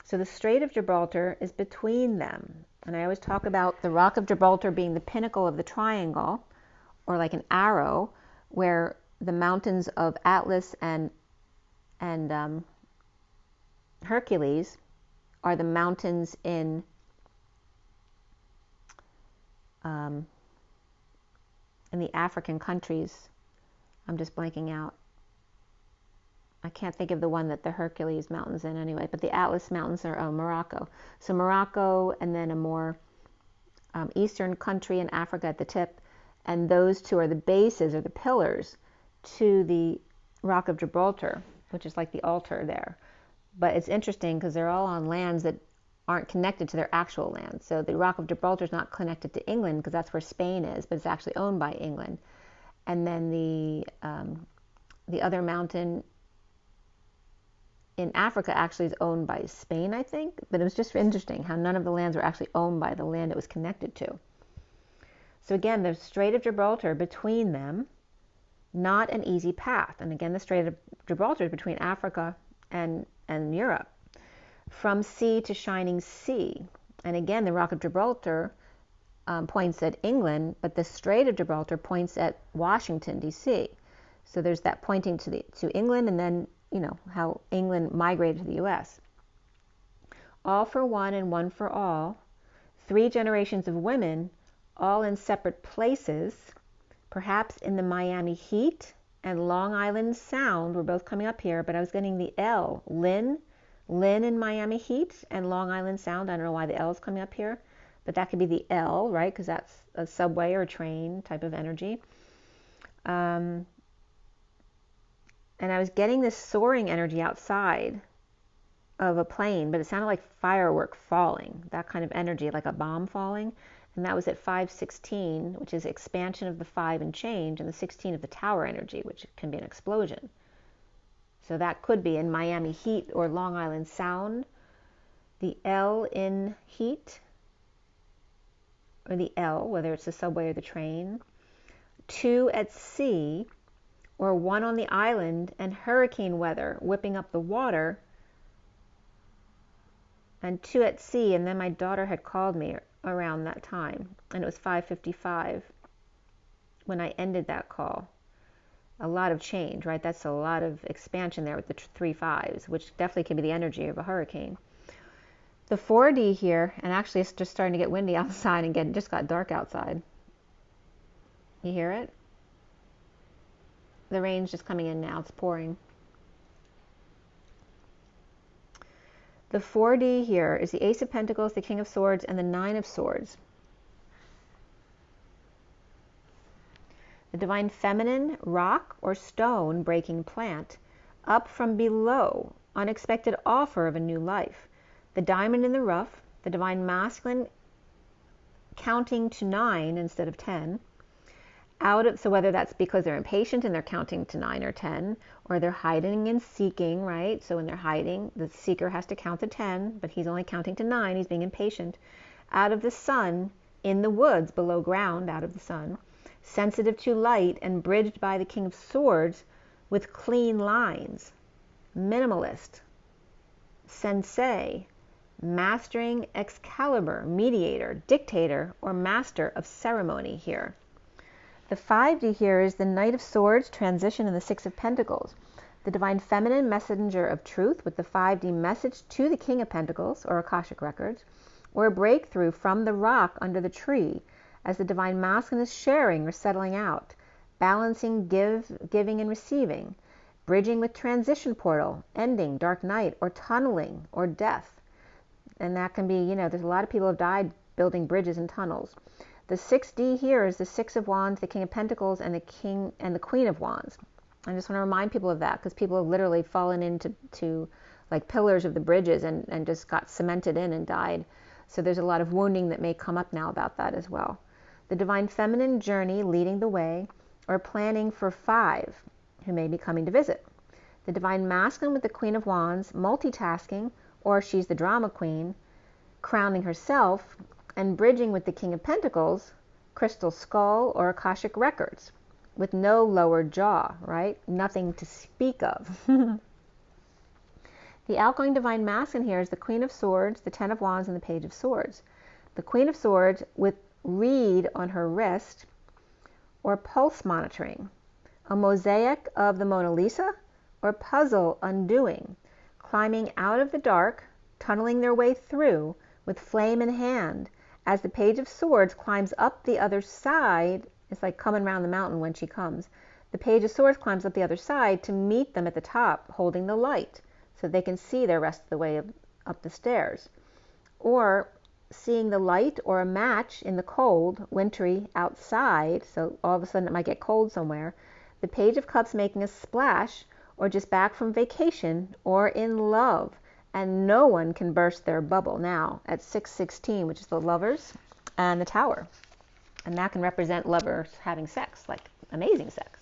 So the Strait of Gibraltar is between them. And I always talk about the Rock of Gibraltar being the pinnacle of the triangle, or like an arrow, where the mountains of Atlas and Hercules are the mountains in the African countries. I'm just blanking out. I can't think of the one that the Hercules Mountains in anyway, but the Atlas Mountains are Morocco. So Morocco, and then a more eastern country in Africa at the tip, and those two are the bases or the pillars to the Rock of Gibraltar, which is like the altar there. But it's interesting because they're all on lands that aren't connected to their actual land. So the Rock of Gibraltar is not connected to England because that's where Spain is, but it's actually owned by England. And then the other mountain in Africa actually is owned by Spain, I think. But it was just interesting how none of the lands were actually owned by the land it was connected to. So again, the Strait of Gibraltar between them, not an easy path. And again, the Strait of Gibraltar is between Africa and Europe. From sea to shining sea. And again, the Rock of Gibraltar points at England, but the Strait of Gibraltar points at Washington, D.C. So there's that pointing to England, and then, you know, how England migrated to the U.S. All for one and one for all. 3 generations of women, all in separate places, perhaps in the Miami heat and Long Island Sound. We're both coming up here, but I was getting the L. Lynn in Miami heat and Long Island Sound. I don't know why the L is coming up here, but that could be the L, right? Because that's a subway or a train type of energy. And I was getting this soaring energy outside of a plane, but it sounded like firework falling, that kind of energy, like a bomb falling. And that was at 516, which is expansion of the 5 and change, and the 16 of the tower energy, which can be an explosion. So that could be in Miami heat or Long Island Sound. The L in heat, or the L, whether it's the subway or the train. 2 at sea, or 1 on the island, and hurricane weather whipping up the water. And 2 at sea, and then my daughter had called me around that time, and it was 5:55 when I ended that call. A lot of change, right? That's a lot of expansion there with the 3 5s, which definitely can be the energy of a hurricane. The 4D here, and actually it's just starting to get windy outside and it just got dark outside. You hear it? The rain's just coming in now. It's pouring. The 4D here is the Ace of Pentacles, the King of Swords, and the 9 of Swords. The Divine Feminine, rock or stone breaking plant, up from below, unexpected offer of a new life. The Diamond in the rough, the Divine Masculine counting to 9 instead of 10. So whether that's because they're impatient and they're counting to 9 or 10, or they're hiding and seeking, right? So when they're hiding, the seeker has to count to 10, but he's only counting to 9, he's being impatient. Out of the sun, in the woods, below ground, out of the sun, sensitive to light and bridged by the King of Swords with clean lines. Minimalist, sensei, mastering Excalibur, mediator, dictator, or master of ceremony here. The 5D here is the Knight of Swords, transition, and the 6 of Pentacles. The Divine Feminine, messenger of truth, with the 5D message to the King of Pentacles, or Akashic Records, or a breakthrough from the rock under the tree, as the Divine Masculine is sharing or settling out, balancing giving and receiving, bridging with transition portal, ending, dark night, or tunneling, or death. And that can be, you know, there's a lot of people who have died building bridges and tunnels. The 6D here is the 6 of Wands, the King of Pentacles, and the King and the Queen of Wands. I just want to remind people of that, because people have literally fallen into like pillars of the bridges and just got cemented in and died. So there's a lot of wounding that may come up now about that as well. The Divine Feminine journey, leading the way, or planning for 5 who may be coming to visit. The Divine Masculine with the Queen of Wands, multitasking, or she's the drama queen, crowning herself, and bridging with the King of Pentacles, Crystal Skull, or Akashic Records, with no lower jaw, right? Nothing to speak of. The outgoing Divine Masculine here is the Queen of Swords, the 10 of Wands, and the Page of Swords. The Queen of Swords with reed on her wrist, or pulse monitoring, a mosaic of the Mona Lisa, or puzzle undoing, climbing out of the dark, tunneling their way through with flame in hand. As the Page of Swords climbs up the other side, it's like coming around the mountain when she comes. The Page of Swords climbs up the other side to meet them at the top, holding the light, so they can see their rest of the way up the stairs. Or seeing the light or a match in the cold, wintry outside, so all of a sudden it might get cold somewhere. The Page of Cups making a splash, or just back from vacation, or in love. And no one can burst their bubble now at 616, which is the Lovers and the Tower. And that can represent lovers having sex, like amazing sex.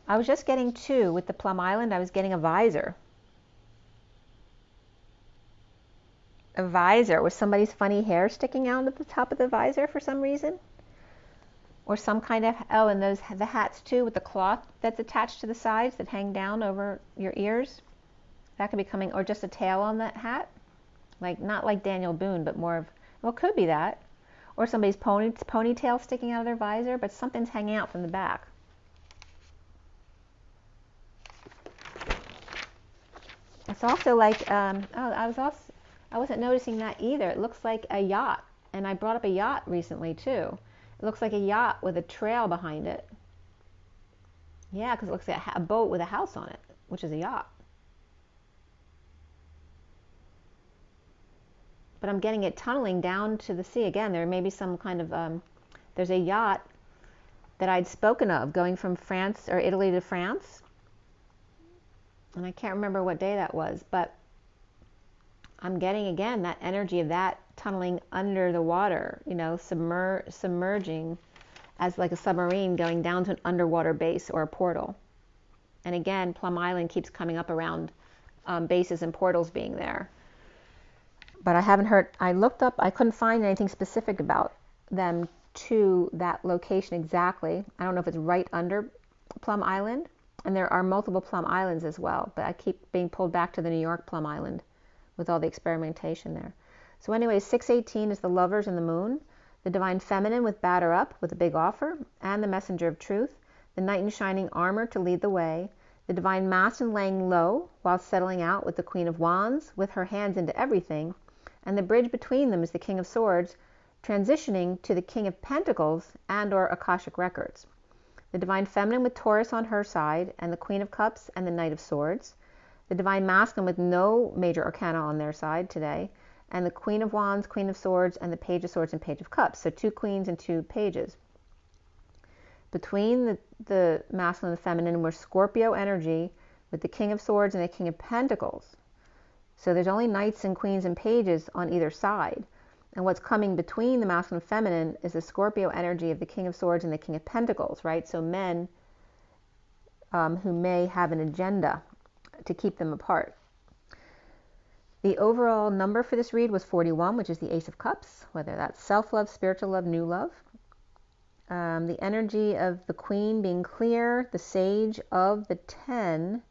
I was just getting two with the Plum Island. I was getting a visor. A visor with somebody's funny hair sticking out at the top of the visor for some reason. Or some kind of, oh, and the hats too with the cloth that's attached to the sides that hang down over your ears. That could be coming, or just a tail on that hat. Like, not like Daniel Boone, but more of, well, it could be that. Or somebody's ponytail sticking out of their visor, but something's hanging out from the back. It's also like, I wasn't noticing that either. It looks like a yacht, and I brought up a yacht recently too. It looks like a yacht with a trail behind it. Yeah, because it looks like a boat with a house on it, which is a yacht. But I'm getting it tunneling down to the sea. Again, there may be some kind of, there's a yacht that I'd spoken of going from France or Italy to France. And I can't remember what day that was, but I'm getting, again, that energy of that tunneling under the water, you know, submerging as like a submarine going down to an underwater base or a portal. And again, Plum Island keeps coming up around bases and portals being there. But I haven't heard, I looked up, I couldn't find anything specific about them to that location exactly. I don't know if it's right under Plum Island. And there are multiple Plum Islands as well, but I keep being pulled back to the New York Plum Island with all the experimentation there. So anyway, 618 is the Lovers and the Moon, the Divine Feminine with Batter Up with a big offer, and the Messenger of Truth, the Knight in Shining Armor to lead the way, the Divine Masculine laying low while settling out with the Queen of Wands with her hands into everything, and the bridge between them is the King of Swords, transitioning to the King of Pentacles and or Akashic Records. The Divine Feminine with Taurus on her side, and the Queen of Cups and the Knight of Swords. The Divine Masculine with no major arcana on their side today, and the Queen of Wands, Queen of Swords, and the Page of Swords and Page of Cups. So 2 queens and 2 pages. Between the masculine and the feminine were Scorpio energy with the King of Swords and the King of Pentacles. So there's only knights and queens and pages on either side. And what's coming between the masculine and feminine is the Scorpio energy of the King of Swords and the King of Pentacles, right? So men who may have an agenda to keep them apart. The overall number for this read was 41, which is the Ace of Cups, whether that's self-love, spiritual love, new love. The energy of the Queen being clear, the Sage of the 10,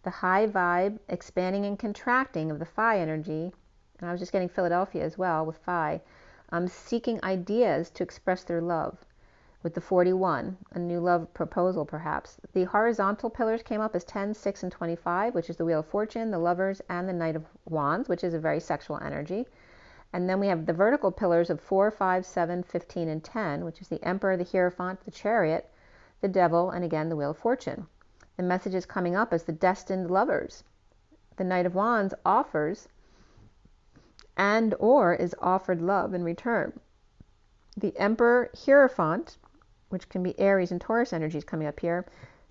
the high vibe, expanding and contracting of the Phi energy. And I was just getting Philadelphia as well with Phi, seeking ideas to express their love with the 41, a new love proposal perhaps. The horizontal pillars came up as 10, 6, and 25, which is the Wheel of Fortune, the Lovers, and the Knight of Wands, which is a very sexual energy. And then we have the vertical pillars of 4, 5, 7, 15, and 10, which is the Emperor, the Hierophant, the Chariot, the Devil, and again the Wheel of Fortune. The message is coming up as the destined lovers. The Knight of Wands offers and or is offered love in return. The Emperor Hierophant, which can be Aries and Taurus energies coming up here,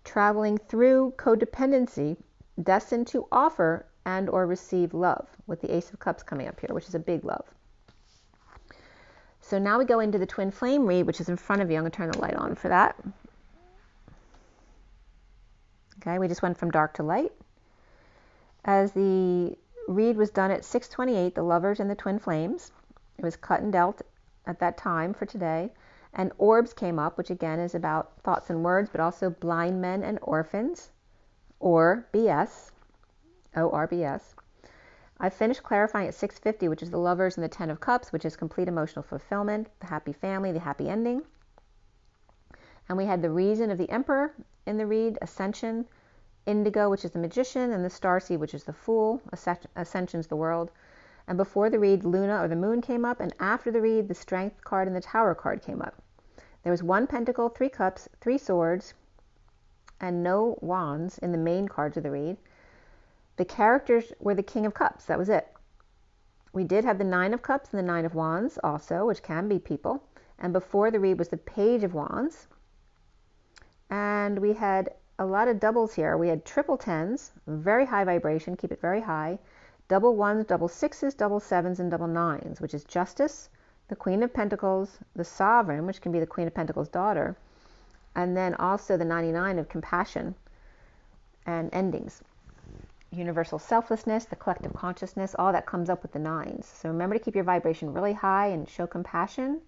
traveling through codependency, destined to offer and or receive love, with the Ace of Cups coming up here, which is a big love. So now we go into the Twin Flame read, which is in front of you. I'm going to turn the light on for that. Okay, we just went from dark to light. As the read was done at 6:28, the Lovers and the Twin Flames. It was cut and dealt at that time for today. And Orbs came up, which again is about thoughts and words, but also blind men and orphans, or BS, ORBS. I finished clarifying at 6:50, which is the Lovers and the 10 of Cups, which is complete emotional fulfillment, the happy family, the happy ending. And we had the reason of the Emperor in the read, ascension, indigo, which is the magician, and the starseed, which is the fool. Ascension's the world. And before the read, Luna or the moon came up, and after the read, the strength card and the tower card came up. There was 1 pentacle, 3 cups, 3 swords, and no wands in the main cards of the read. The characters were the King of Cups. That was it. We did have the 9 of Cups and the 9 of Wands also, which can be people. And before the read was the Page of Wands. And we had a lot of doubles here. We had triple 10s, very high vibration, keep it very high. Double 1s, double 6s, double 7s, and double 9s, which is Justice, the Queen of Pentacles, the Sovereign, which can be the Queen of Pentacles' daughter, and then also the 99 of Compassion and endings. Universal selflessness, the collective consciousness, all that comes up with the 9s. So remember to keep your vibration really high and show compassion.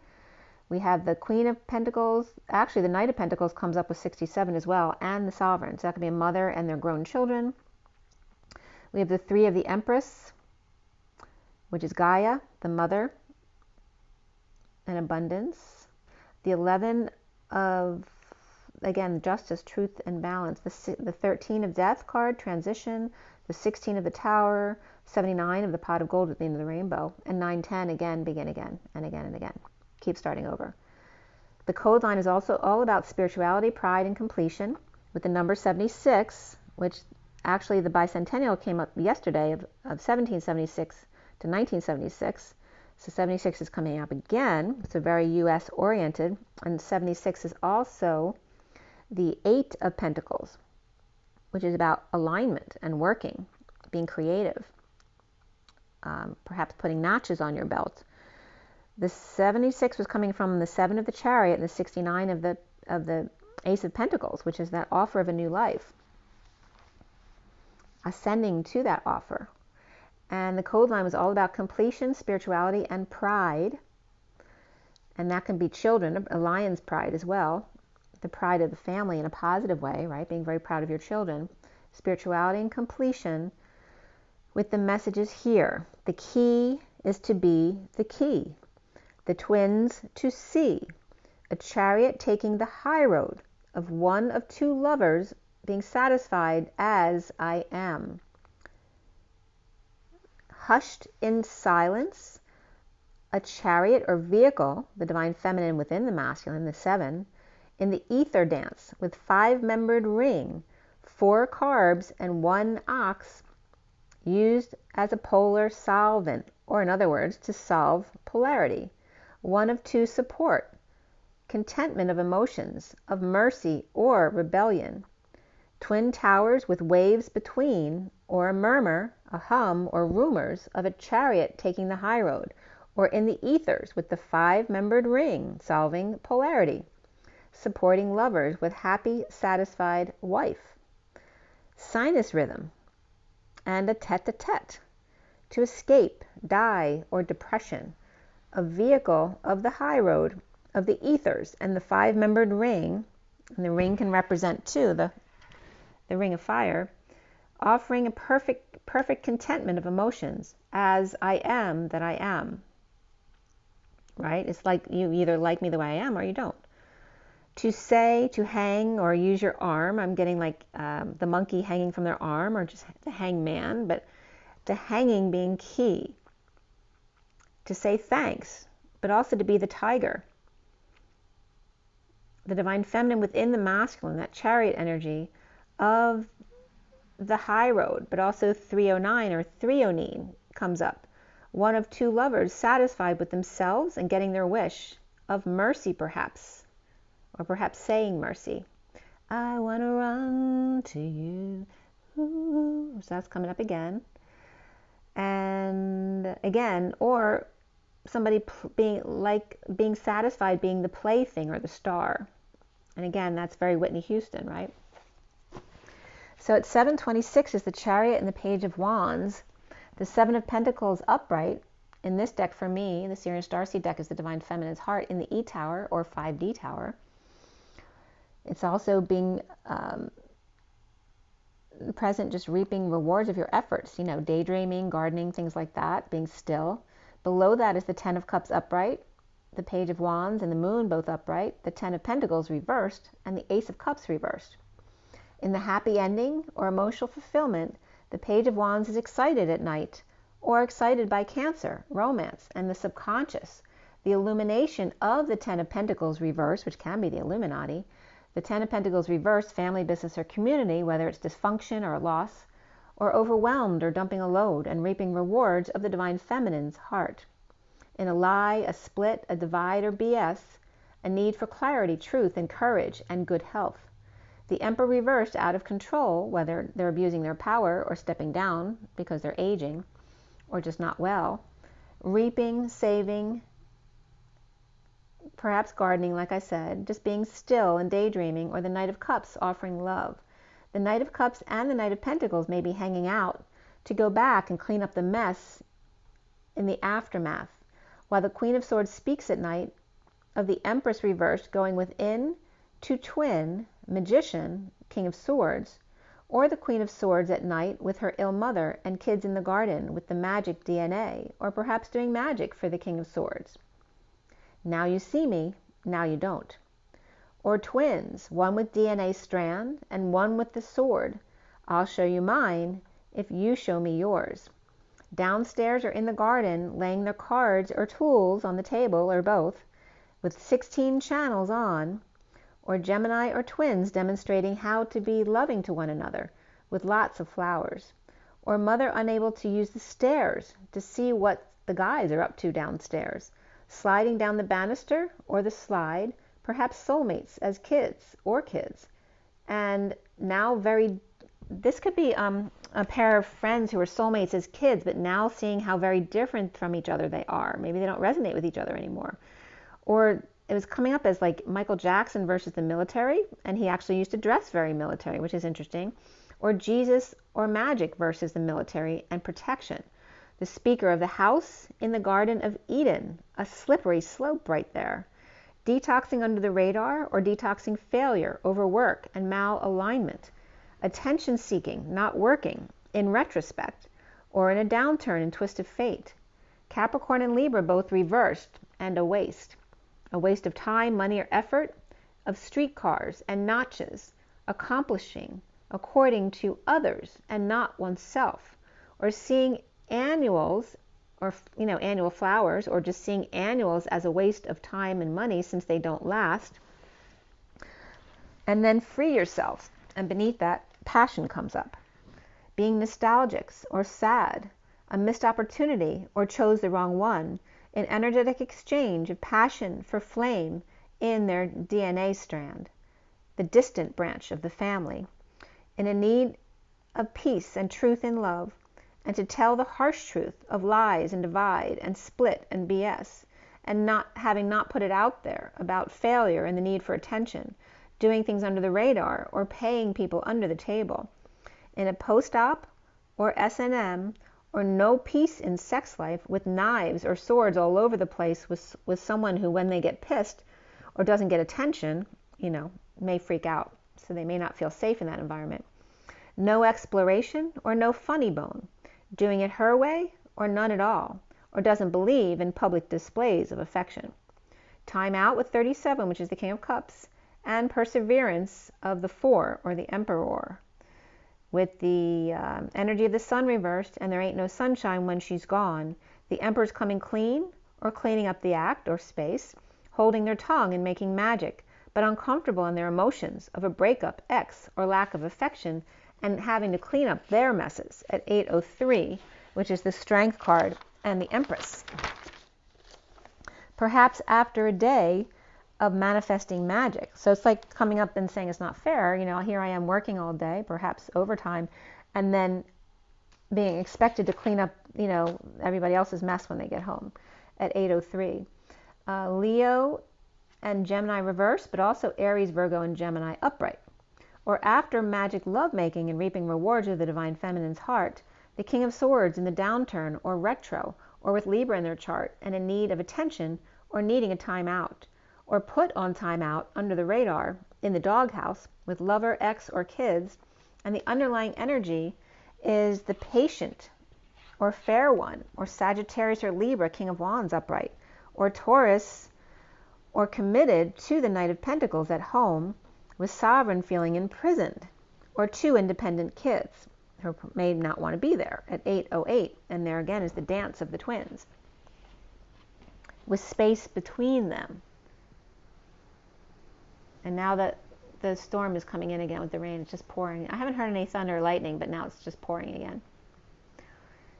We have the Queen of Pentacles. Actually, the Knight of Pentacles comes up with 67 as well, and the Sovereign. So that could be a mother and their grown children. We have the 3 of the Empress, which is Gaia, the mother, and abundance. The 11 of, again, justice, truth, and balance. The 13 of Death card, transition. The 16 of the Tower. 79 of the Pot of Gold at the end of the rainbow. And 910, again, begin again, and again, and again. Keep starting over. The code line is also all about spirituality, pride, and completion, with the number 76, which actually the bicentennial came up yesterday of 1776 to 1976. So 76 is coming up again. So very U.S. oriented. And 76 is also the 8 of Pentacles, which is about alignment and working, being creative, perhaps putting notches on your belt. The 76 was coming from the 7 of the Chariot and the 69 of the Ace of Pentacles, which is that offer of a new life, ascending to that offer. And the code line was all about completion, spirituality, and pride. And that can be children, a lion's pride as well, the pride of the family in a positive way, right? Being very proud of your children. Spirituality and completion, with the messages here. The key is to be the key. The twins to see. A chariot taking the high road of one of 2 lovers being satisfied as I am. Hushed in silence, a chariot or vehicle, the divine feminine within the masculine, the 7, in the ether dance with 5-membered ring, 4 carbs and 1 ox, used as a polar solvent, or in other words, to solve polarity. 1 of 2 support, contentment of emotions, of mercy or rebellion. Twin towers with waves between, or a murmur, a hum, or rumors of a chariot taking the high road, or in the ethers with the 5-membered ring, solving polarity, supporting lovers with happy, satisfied wife. Sinus rhythm, and a tete-a-tete, to escape, die, or depression. A vehicle of the high road, of the ethers, and the 5-membered ring, and the ring can represent too the ring of fire, offering a perfect contentment of emotions, as I am that I am. Right? It's like you either like me the way I am or you don't. To say, to hang, or use your arm. I'm getting like the monkey hanging from their arm, or just the hangman, but the hanging being key. To say thanks, but also to be the tiger. The divine feminine within the masculine, that chariot energy of the high road, but also 309 or 309 comes up. 1 of 2 lovers satisfied with themselves and getting their wish of mercy perhaps, or perhaps saying mercy. I want to run to you. Ooh. So that's coming up again. And again, or somebody being satisfied being the plaything or the star. And again, that's very Whitney Houston, right? So at 726 is the Chariot and the Page of Wands. The 7 of Pentacles upright. In this deck for me, the Sirian Starseed deck, is the Divine Feminine's heart in the E Tower or 5D Tower. It's also being present, just reaping rewards of your efforts, you know, daydreaming, gardening, things like that, being still. Below that is the 10 of Cups upright, the Page of Wands and the Moon both upright, the 10 of Pentacles reversed, and the Ace of Cups reversed. In the happy ending or emotional fulfillment, the Page of Wands is excited at night, or excited by Cancer, romance, and the subconscious. The illumination of the Ten of Pentacles reverse, which can be the Illuminati. The Ten of Pentacles reverse, family, business, or community, whether it's dysfunction or loss, or overwhelmed or dumping a load and reaping rewards of the Divine Feminine's heart. In a lie, a split, a divide, or BS, a need for clarity, truth, and courage, and good health. The Emperor reversed, out of control, whether they're abusing their power or stepping down because they're aging or just not well. Reaping, saving, perhaps gardening, like I said, just being still and daydreaming, or the Knight of Cups offering love. The Knight of Cups and the Knight of Pentacles may be hanging out to go back and clean up the mess in the aftermath, while the Queen of Swords speaks at night of the Empress reversed going within to twin, Magician, King of Swords, or the Queen of Swords at night with her ill mother and kids in the garden with the magic DNA, or perhaps doing magic for the King of Swords. Now you see me, now you don't. Or twins, one with DNA strand and one with the sword. I'll show you mine if you show me yours. Downstairs or in the garden, laying their cards or tools on the table, or both, with 16 channels on. Or Gemini or twins demonstrating how to be loving to one another, with lots of flowers. Or mother unable to use the stairs to see what the guys are up to downstairs, sliding down the banister or the slide, perhaps soulmates as kids or kids. And now this could be a pair of friends who are soulmates as kids, but now seeing how very different from each other they are. Maybe they don't resonate with each other anymore. Or it was coming up as like Michael Jackson versus the military, and he actually used to dress very military, which is interesting. Or Jesus or magic versus the military and protection. The speaker of the house in the Garden of Eden, a slippery slope right there. Detoxing under the radar or detoxing failure, overwork, and malalignment. Attention seeking, not working, in retrospect, or in a downturn and twist of fate. Capricorn and Libra both reversed, and a waste. A waste of time, money, or effort, of streetcars and notches, accomplishing according to others and not oneself, or seeing annuals, or annual flowers, or just seeing annuals as a waste of time and money since they don't last. And then free yourself, and beneath that, passion comes up. Being nostalgics or sad, a missed opportunity or chose the wrong one, an energetic exchange of passion for flame in their DNA strand, the distant branch of the family, in a need of peace and truth in love, and to tell the harsh truth of lies and divide and split and BS, and not put it out there about failure and the need for attention, doing things under the radar or paying people under the table, in a post-op or S&M, or no peace in sex life, with knives or swords all over the place with someone who, when they get pissed or doesn't get attention, may freak out. So they may not feel safe in that environment. No exploration or no funny bone, doing it her way or none at all, or doesn't believe in public displays of affection. Time out with 37, which is the King of Cups, and perseverance of the 4, or the Emperor, with the energy of the sun reversed, and there ain't no sunshine when she's gone. The Emperor's coming clean, or cleaning up the act or space, holding their tongue and making magic, but uncomfortable in their emotions of a breakup, ex, or lack of affection, and having to clean up their messes at 8:03, which is the Strength card and the Empress. Perhaps after a day of manifesting magic. So it's like coming up and saying it's not fair. Here I am working all day, perhaps overtime, and then being expected to clean up, everybody else's mess when they get home at 8:03. Leo and Gemini reverse, but also Aries, Virgo, and Gemini upright. Or after magic lovemaking and reaping rewards of the Divine Feminine's heart, the King of Swords in the downturn or retro, or with Libra in their chart and in need of attention or needing a time out, or put on time out under the radar in the doghouse with lover, ex, or kids, and the underlying energy is the patient or fair one, or Sagittarius or Libra, King of Wands upright, or Taurus, or committed to the Knight of Pentacles at home with Sovereign feeling imprisoned, or 2 independent kids who may not want to be there at 8:08. And there again is the dance of the twins with space between them. And now that the storm is coming in again with the rain, it's just pouring. I haven't heard any thunder or lightning, but now it's just pouring again.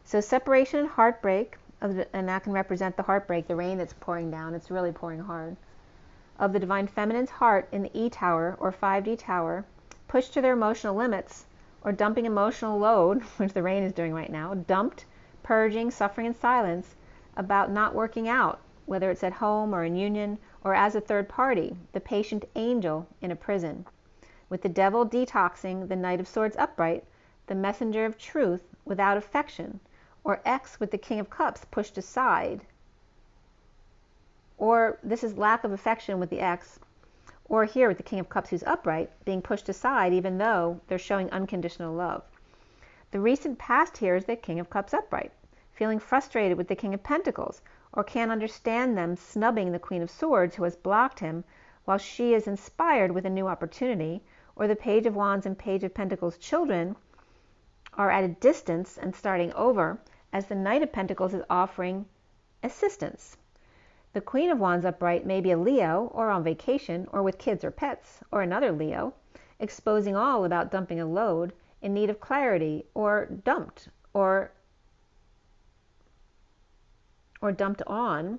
So separation and heartbreak, and that can represent the heartbreak, the rain that's pouring down. It's really pouring hard. Of the Divine Feminine's heart in the E Tower or 5D Tower, pushed to their emotional limits or dumping emotional load, which the rain is doing right now, dumped, purging, suffering in silence about not working out, whether it's at home or in union or as a third party, the patient angel in a prison. With the devil detoxing the Knight of Swords upright, the messenger of truth without affection, or X with the King of Cups pushed aside, or this is lack of affection with the X, or here with the King of Cups who's upright, being pushed aside even though they're showing unconditional love. The recent past here is the King of Cups upright, feeling frustrated with the King of Pentacles, or can't understand them snubbing the Queen of Swords who has blocked him while she is inspired with a new opportunity, or the Page of Wands and Page of Pentacles children are at a distance and starting over, as the Knight of Pentacles is offering assistance. The Queen of Wands upright may be a Leo, or on vacation, or with kids or pets, or another Leo, exposing all about dumping a load, in need of clarity, or dumped, or dumped on,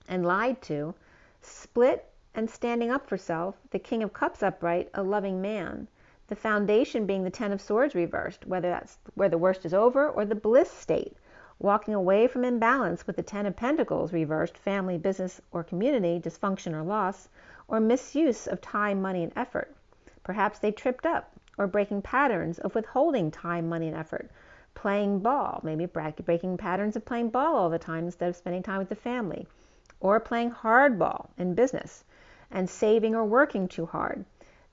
and lied to, split and standing up for self, the King of Cups upright, a loving man. The foundation being the Ten of Swords reversed, whether that's where the worst is over, or the bliss state, walking away from imbalance with the Ten of Pentacles reversed, family, business, or community, dysfunction or loss, or misuse of time, money, and effort. Perhaps they tripped up, or breaking patterns of withholding time, money, and effort. Playing ball, maybe breaking patterns of playing ball all the time instead of spending time with the family. Or playing hardball in business, and saving or working too hard.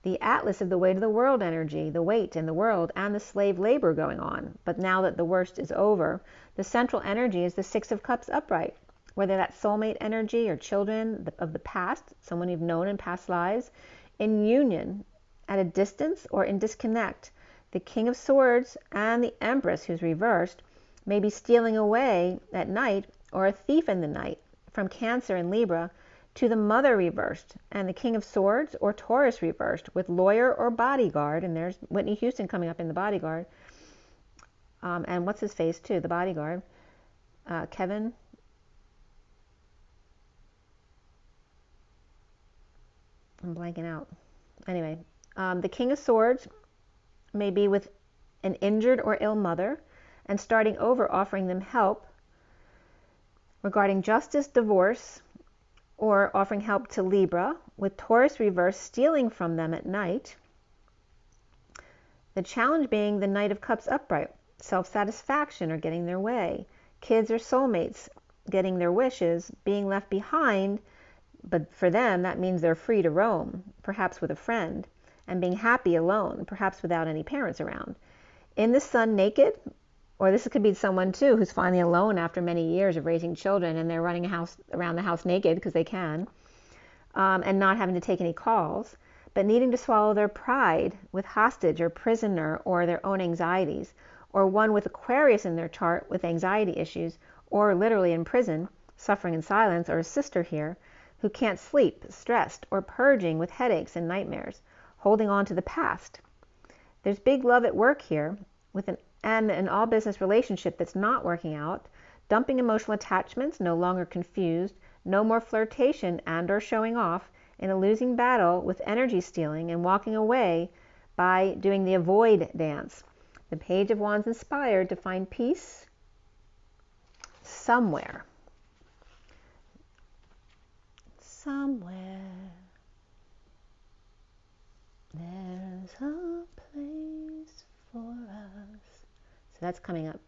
The Atlas of the weight of the world energy, the weight in the world, and the slave labor going on. But now that the worst is over, the central energy is the Six of Cups upright. Whether that's soulmate energy or children of the past, someone you've known in past lives, in union, at a distance, or in disconnect. The King of Swords and the Empress, who's reversed, may be stealing away at night, or a thief in the night, from Cancer and Libra, to the Mother reversed, and the King of Swords or Taurus reversed, with lawyer or bodyguard, and there's Whitney Houston coming up in the bodyguard, and what's his face too, the bodyguard, Kevin, I'm blanking out. Anyway, the King of Swords may be with an injured or ill mother, and starting over, offering them help regarding justice, divorce, or offering help to Libra, with Taurus reverse stealing from them at night. The challenge being the Knight of Cups upright, self-satisfaction or getting their way, kids or soulmates getting their wishes, being left behind, but for them that means they're free to roam, perhaps with a friend, and being happy alone, perhaps without any parents around. In the sun naked, or this could be someone too who's finally alone after many years of raising children, and they're running around the house naked because they can, and not having to take any calls, but needing to swallow their pride with hostage or prisoner or their own anxieties, or one with Aquarius in their chart with anxiety issues, or literally in prison, suffering in silence, or a sister here who can't sleep, stressed, or purging with headaches and nightmares, holding on to the past. There's big love at work here, with an all business relationship that's not working out, dumping emotional attachments, no longer confused, no more flirtation and or showing off, in a losing battle with energy stealing, and walking away by doing the avoid dance. The Page of Wands inspired to find peace somewhere. Somewhere there's a place for us. So that's coming up.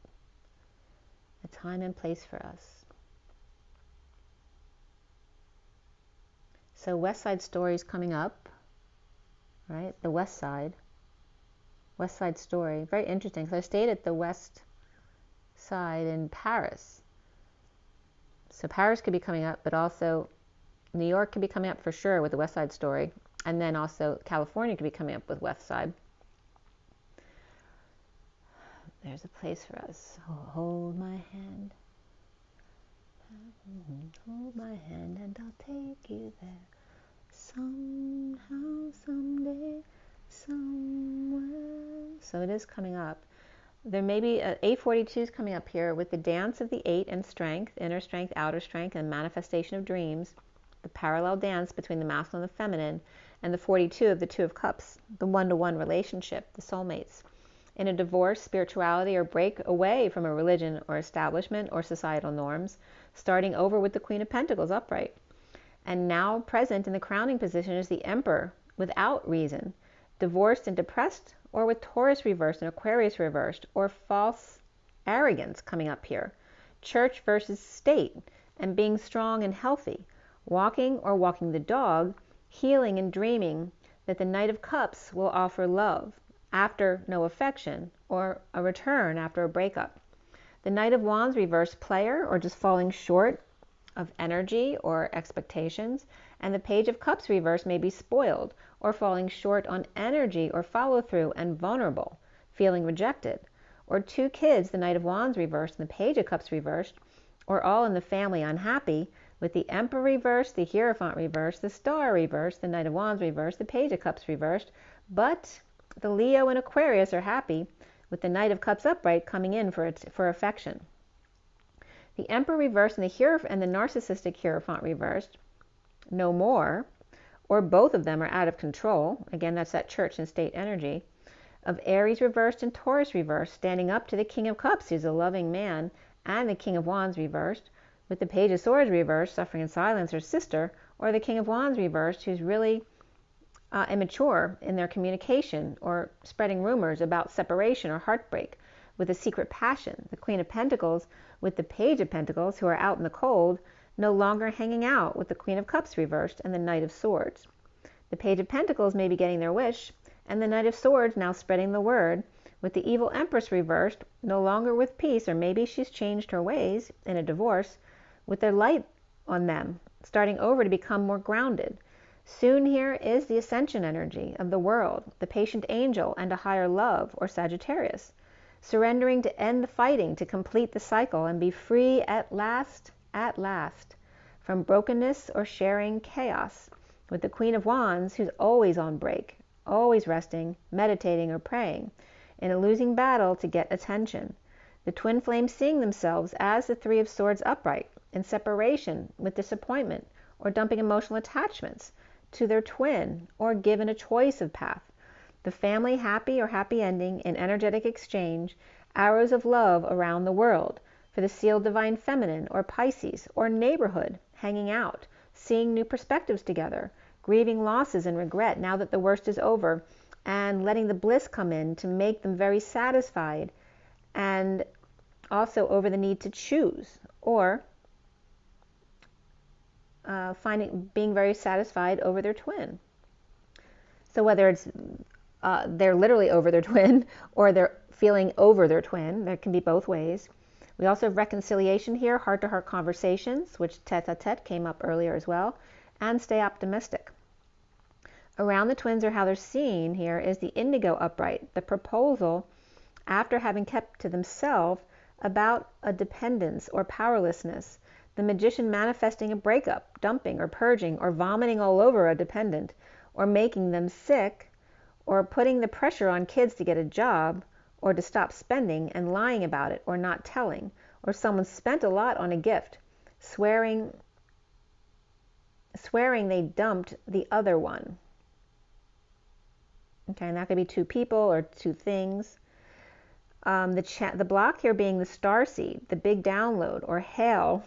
A time and place for us. So West Side Story is coming up, right? The West Side Story. Very interesting. So I stayed at the West Side in Paris. So Paris could be coming up, but also New York could be coming up for sure with the West Side Story. And then also California could be coming up with West Side. There's a place for us. Hold my hand. Hold my hand and I'll take you there. Somehow, someday, somewhere. So it is coming up. There may be 842 is coming up here with the dance of the 8 and strength, inner strength, outer strength, and manifestation of dreams. The parallel dance between the masculine and the feminine, and the 42 of the 2 of cups, the one-to-one relationship, the soulmates. In a divorce, spirituality, or break away from a religion or establishment or societal norms, starting over with the Queen of Pentacles upright. And now present in the crowning position is the Emperor without reason, divorced and depressed, or with Taurus reversed and Aquarius reversed, or false arrogance coming up here. Church versus state, and being strong and healthy, walking or walking the dog, healing and dreaming that the Knight of Cups will offer love after no affection, or a return after a breakup. The Knight of Wands reversed, player, or just falling short of energy or expectations, and the Page of Cups reversed may be spoiled or falling short on energy or follow through and vulnerable, feeling rejected. Or 2 kids, the Knight of Wands reversed and the Page of Cups reversed, or all in the family unhappy with the Emperor reversed, the Hierophant reversed, the Star reversed, the Knight of Wands reversed, the Page of Cups reversed, but the Leo and Aquarius are happy with the Knight of Cups upright coming in for affection. The Emperor reversed and the narcissistic Hierophant reversed, no more, or both of them are out of control. Again, that's that church and state energy. Of Aries reversed and Taurus reversed, standing up to the King of Cups, who's a loving man, and the King of Wands reversed, with the Page of Swords reversed, suffering in silence, her sister, or the King of Wands reversed, who's really immature in their communication or spreading rumors about separation or heartbreak, with a secret passion. The Queen of Pentacles with the Page of Pentacles, who are out in the cold, no longer hanging out with the Queen of Cups reversed and the Knight of Swords. The Page of Pentacles may be getting their wish, and the Knight of Swords now spreading the word, with the Evil Empress reversed, no longer with peace, or maybe she's changed her ways in a divorce, with their light on them, starting over to become more grounded. Soon here is the ascension energy of the world, the patient angel and a higher love, or Sagittarius, surrendering to end the fighting, to complete the cycle and be free at last, from brokenness or sharing chaos, with the Queen of Wands, who's always on break, always resting, meditating, or praying, in a losing battle to get attention. The twin flames seeing themselves as the 3 of Swords upright, in separation with disappointment, or dumping emotional attachments to their twin, or given a choice of path. The family happy or happy ending in energetic exchange, arrows of love around the world, for the sealed divine feminine, or Pisces, or neighborhood, hanging out, seeing new perspectives together, grieving losses and regret now that the worst is over, and letting the bliss come in to make them very satisfied, and also over the need to choose, or being very satisfied over their twin. So whether it's they're literally over their twin, or they're feeling over their twin, there can be both ways. We also have reconciliation here, heart-to-heart conversations, which tete-a-tete came up earlier as well, and stay optimistic. Around the twins, or how they're seen here, is the indigo upright, the proposal after having kept to themselves about a dependence or powerlessness, the magician manifesting a breakup, dumping or purging or vomiting all over a dependent, or making them sick, or putting the pressure on kids to get a job, or to stop spending and lying about it, or not telling, or someone spent a lot on a gift, swearing they dumped the other one. Okay, and that could be 2 people or 2 things. The block here being the starseed, the big download, or hail,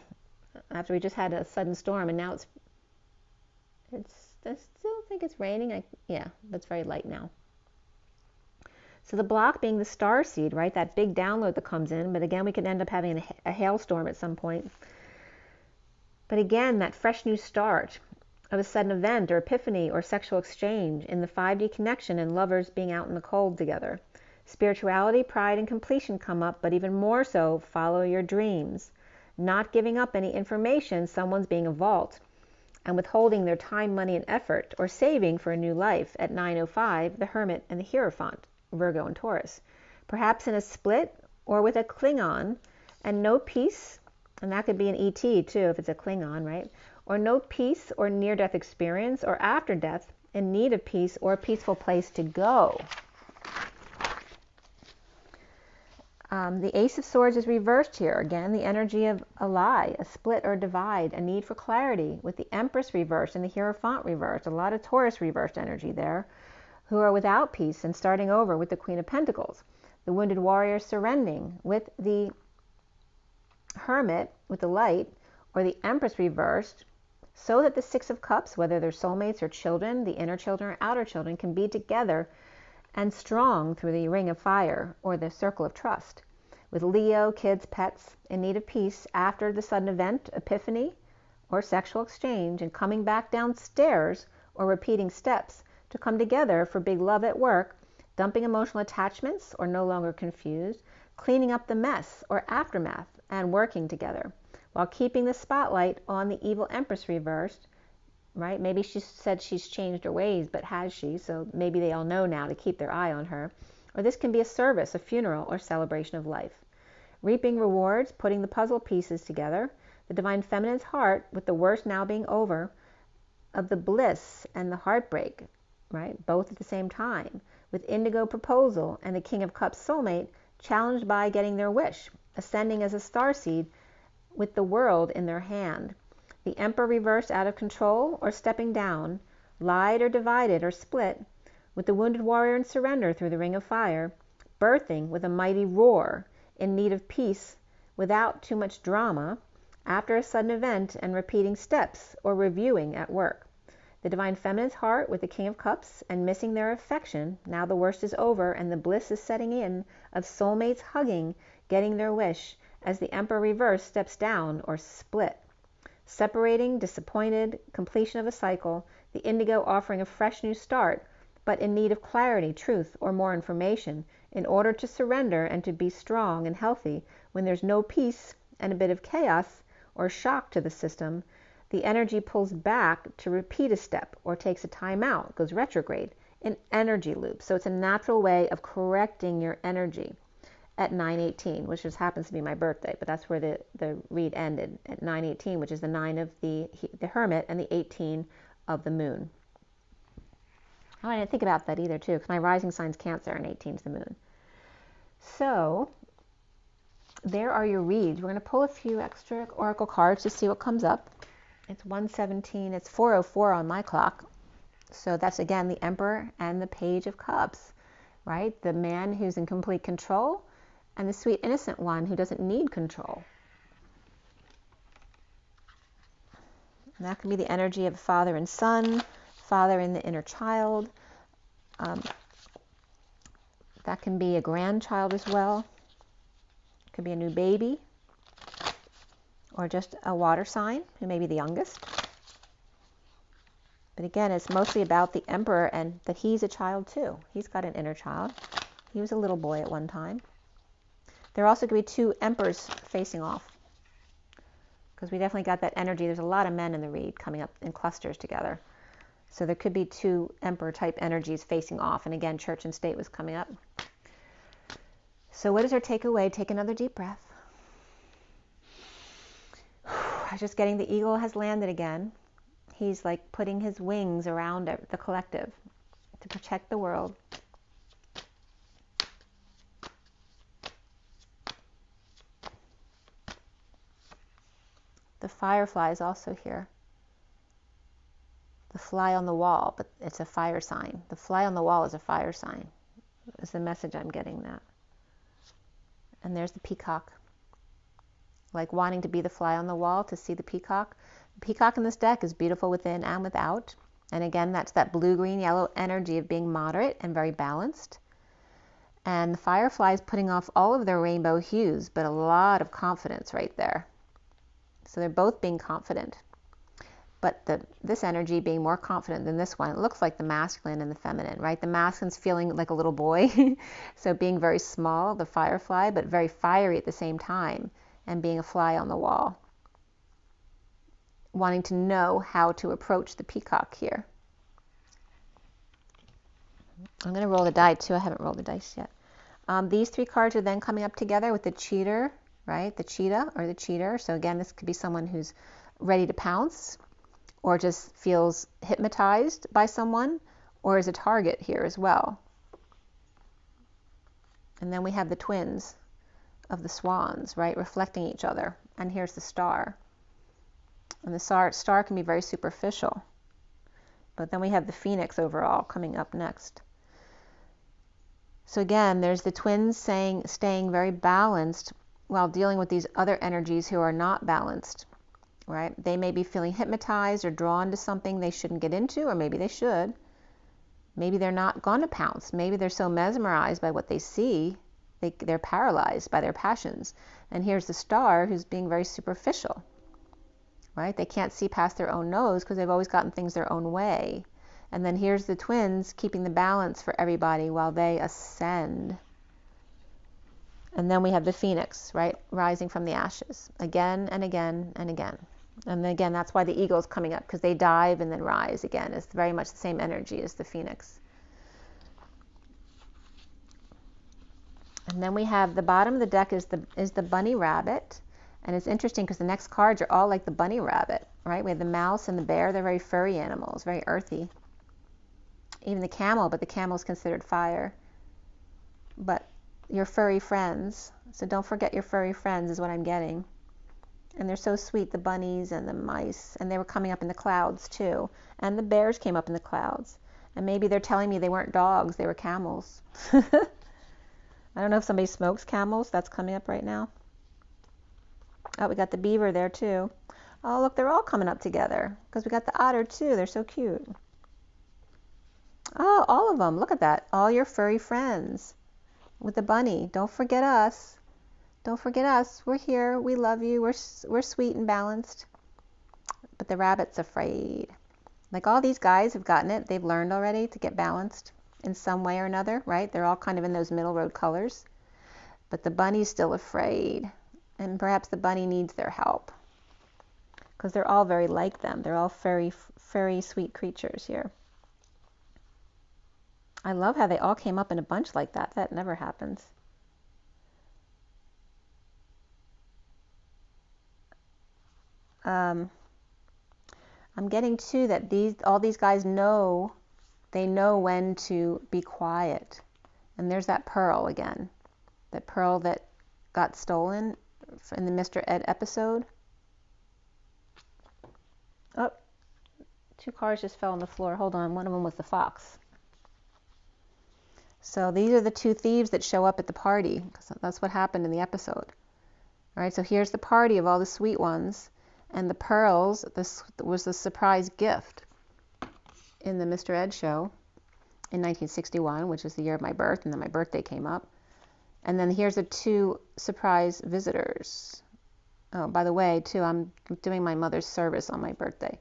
after we just had a sudden storm, and now I still think it's raining. Yeah, that's very light now. So the block being the starseed, right? That big download that comes in, but again, we could end up having a hailstorm at some point. But again, that fresh new start of a sudden event or epiphany or sexual exchange in the 5D connection, and lovers being out in the cold together. Spirituality, pride, and completion come up, but even more so, follow your dreams. Not giving up any information, someone's being a vault, and withholding their time, money, and effort, or saving for a new life at 9:05, the Hermit and the Hierophant, Virgo and Taurus. perhaps in a split or with a Klingon, and no peace, and that could be an ET too if it's a Klingon, right? Or no peace or near-death experience, or after death, in need of peace or a peaceful place to go. The Ace of Swords is reversed here. Again, the energy of a lie, a split or divide, a need for clarity, with the Empress reversed and the Hierophant reversed. A lot of Taurus reversed energy there, who are without peace and starting over with the Queen of Pentacles. The Wounded Warrior surrendering with the Hermit, with the light, or the Empress reversed, so that the Six of Cups, whether they're soulmates or children, the inner children or outer children, can be together and strong through the Ring of Fire or the Circle of Trust. With Leo, kids, pets, in need of peace after the sudden event, epiphany, or sexual exchange, and coming back downstairs or repeating steps to come together for big love at work, dumping emotional attachments or no longer confused, cleaning up the mess or aftermath, and working together, while keeping the spotlight on the evil Empress reversed, right? Maybe she said she's changed her ways, but has she? So maybe they all know now to keep their eye on her. Or this can be a service, a funeral, or celebration of life. Reaping rewards, putting the puzzle pieces together. The Divine Feminine's heart, with the worst now being over, of the bliss and the heartbreak, right? Both at the same time. With Indigo proposal and the King of Cups soulmate, challenged by getting their wish, ascending as a starseed with the world in their hand. The Emperor reversed out of control or stepping down, lied or divided or split, with the Wounded Warrior in surrender through the Ring of Fire, birthing with a mighty roar, in need of peace without too much drama, after a sudden event and repeating steps or reviewing at work. The Divine Feminine's heart with the King of Cups and missing their affection, now the worst is over and the bliss is setting in, of soulmates hugging, getting their wish, as the Emperor reverse steps down or split. Separating, disappointed, completion of a cycle, the Indigo offering a fresh new start, but in need of clarity, truth, or more information, in order to surrender and to be strong and healthy when there's no peace and a bit of chaos or shock to the system. The energy pulls back to repeat a step or takes a time out, goes retrograde, an energy loop. So it's a natural way of correcting your energy at 9:18, which just happens to be my birthday, but that's where the read ended, at 9:18, which is the 9 of the Hermit and the 18 of the Moon. Oh, I didn't think about that either, too, because my rising sign's Cancer and 18 is the Moon. So there are your reads. We're going to pull a few extra oracle cards to see what comes up. It's 1:17. It's 4:04 on my clock. So that's, again, the Emperor and the Page of Cups, right? The man who's in complete control and the sweet, innocent one who doesn't need control. And that can be the energy of father and son, father and the inner child. That can be a grandchild as well. It could be a new baby, or just a water sign, who may be the youngest. But again, it's mostly about the Emperor and that he's a child too. He's got an inner child. He was a little boy at one time. There also could be two Emperors facing off, because we definitely got that energy. There's a lot of men in the read coming up in clusters together. So there could be two Emperor-type energies facing off. And again, Church and State was coming up. So what is our takeaway? Take another deep breath. I'm just getting the eagle has landed again. He's like putting his wings around the collective to protect the world. The firefly is also here. The fly on the wall, but it's a fire sign. The fly on the wall is a fire sign. Is the message I'm getting that. And there's the peacock. Like wanting to be the fly on the wall, to see the peacock. The peacock in this deck is beautiful within and without. And again, that's that blue, green, yellow energy of being moderate and very balanced. And the firefly is putting off all of their rainbow hues, but a lot of confidence right there. So they're both being confident. But this energy being more confident than this one, it looks like the masculine and the feminine, right? The masculine's feeling like a little boy, so being very small, the firefly, but very fiery at the same time, and being a fly on the wall. Wanting to know how to approach the peacock here. I'm going to roll the die too. I haven't rolled the dice yet. These three cards are then coming up together with the cheater, right? The cheetah or the cheater. So again, this could be someone who's ready to pounce or just feels hypnotized by someone or is a target here as well. And then we have the twins of the swans, right? Reflecting each other. And here's the star. And the star can be very superficial. But then we have the phoenix overall coming up next. So again, there's the twins staying very balanced while dealing with these other energies who are not balanced, right? They may be feeling hypnotized or drawn to something they shouldn't get into, or maybe they should. Maybe they're not going to pounce. Maybe they're so mesmerized by what they see, they're paralyzed by their passions. And here's the star who's being very superficial, right? They can't see past their own nose because they've always gotten things their own way. And then here's the twins keeping the balance for everybody while they ascend. And then we have the phoenix, right? Rising from the ashes again and again and again. And again, that's why the eagle's coming up, because they dive and then rise again. It's very much the same energy as the phoenix. And then we have the bottom of the deck is the bunny rabbit. And it's interesting because the next cards are all like the bunny rabbit, right? We have the mouse and the bear. They're very furry animals, very earthy. Even the camel, but the camel is considered fire. But your furry friends, so don't forget your furry friends is what I'm getting. And they're so sweet, the bunnies and the mice, and they were coming up in the clouds too. And the bears came up in the clouds. And maybe they're telling me they weren't dogs, they were camels. I don't know if somebody smokes camels. That's coming up right now. Oh, we got the beaver there too. Oh, look, they're all coming up together because we got the otter too. They're so cute. Oh, all of them. Look at that. All your furry friends with the bunny. Don't forget us. Don't forget us. We're here. We love you. We're sweet and balanced. But the rabbit's afraid. Like all these guys have gotten it. They've learned already to get balanced in some way or another, right? They're all kind of in those middle road colors. But the bunny's still afraid. And perhaps the bunny needs their help. Because they're all very like them. They're all furry, sweet creatures here. I love how they all came up in a bunch like that. That never happens. I'm getting too that all these guys know, they know when to be quiet. And there's that pearl again. That pearl that got stolen in the Mr. Ed episode. Oh, two cards just fell on the floor. Hold on, one of them was the fox. So these are the two thieves that show up at the party, because that's what happened in the episode. All right, so here's the party of all the sweet ones, and the pearls, this was the surprise gift in the Mr. Ed show in 1961, which is the year of my birth, and then my birthday came up. And then here's the two surprise visitors. Oh, by the way, too, I'm doing my mother's service on my birthday,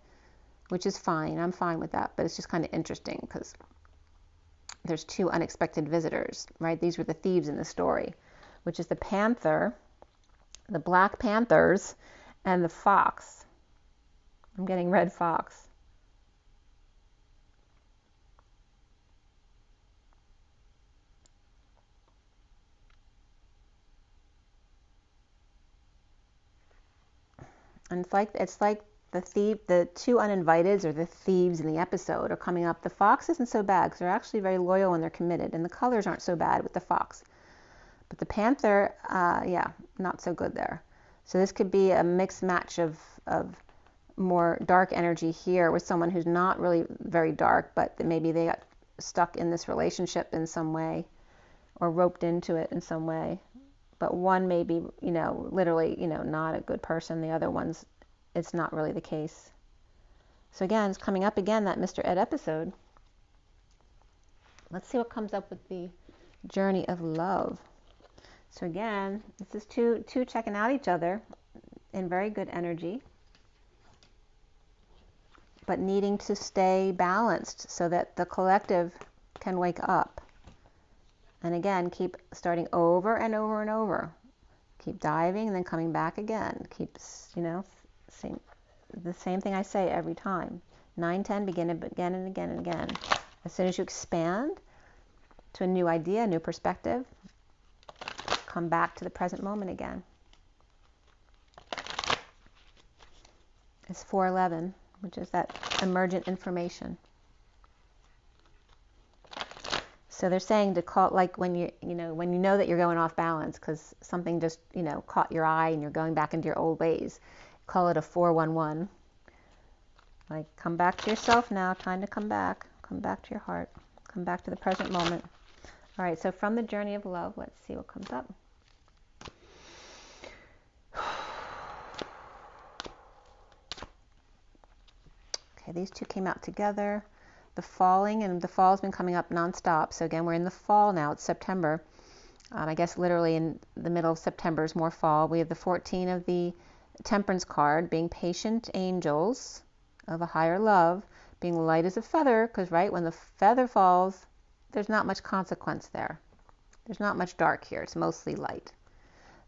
which is fine. I'm fine with that, but it's just kind of interesting because there's two unexpected visitors, right? These were the thieves in the story, which is the panther, the black panthers, and the fox. I'm getting red fox. And it's like the two uninviteds or the thieves in the episode are coming up. The fox isn't so bad because they're actually very loyal and they're committed, and the colors aren't so bad with the fox. But the panther, yeah, not so good there. So this could be a mixed match of more dark energy here with someone who's not really very dark, but maybe they got stuck in this relationship in some way or roped into it in some way. But one may be, literally, not a good person. The other one's, it's not really the case. So again, it's coming up again, that Mr. Ed episode. Let's see what comes up with the journey of love. So again, this is two checking out each other in very good energy, but needing to stay balanced so that the collective can wake up. And again, keep starting over and over and over. Keep diving and then coming back again. Keep, the same thing I say every time. 9-10, begin again and again and again. As soon as you expand to a new idea, a new perspective, come back to the present moment again. It's 411, which is that emergent information. So they're saying to call, like when you know that you're going off balance because something just, caught your eye and you're going back into your old ways, call it a 411. Like, come back to yourself now, time to come back to your heart, come back to the present moment. All right, so from the journey of love, let's see what comes up. Okay, these two came out together. The falling, and the fall has been coming up nonstop. So again, we're in the fall now. It's September. I guess literally in the middle of September is more fall. We have the 14 of the Temperance card, being patient angels of a higher love, being light as a feather, because right when the feather falls, there's not much consequence there. There's not much dark here. It's mostly light.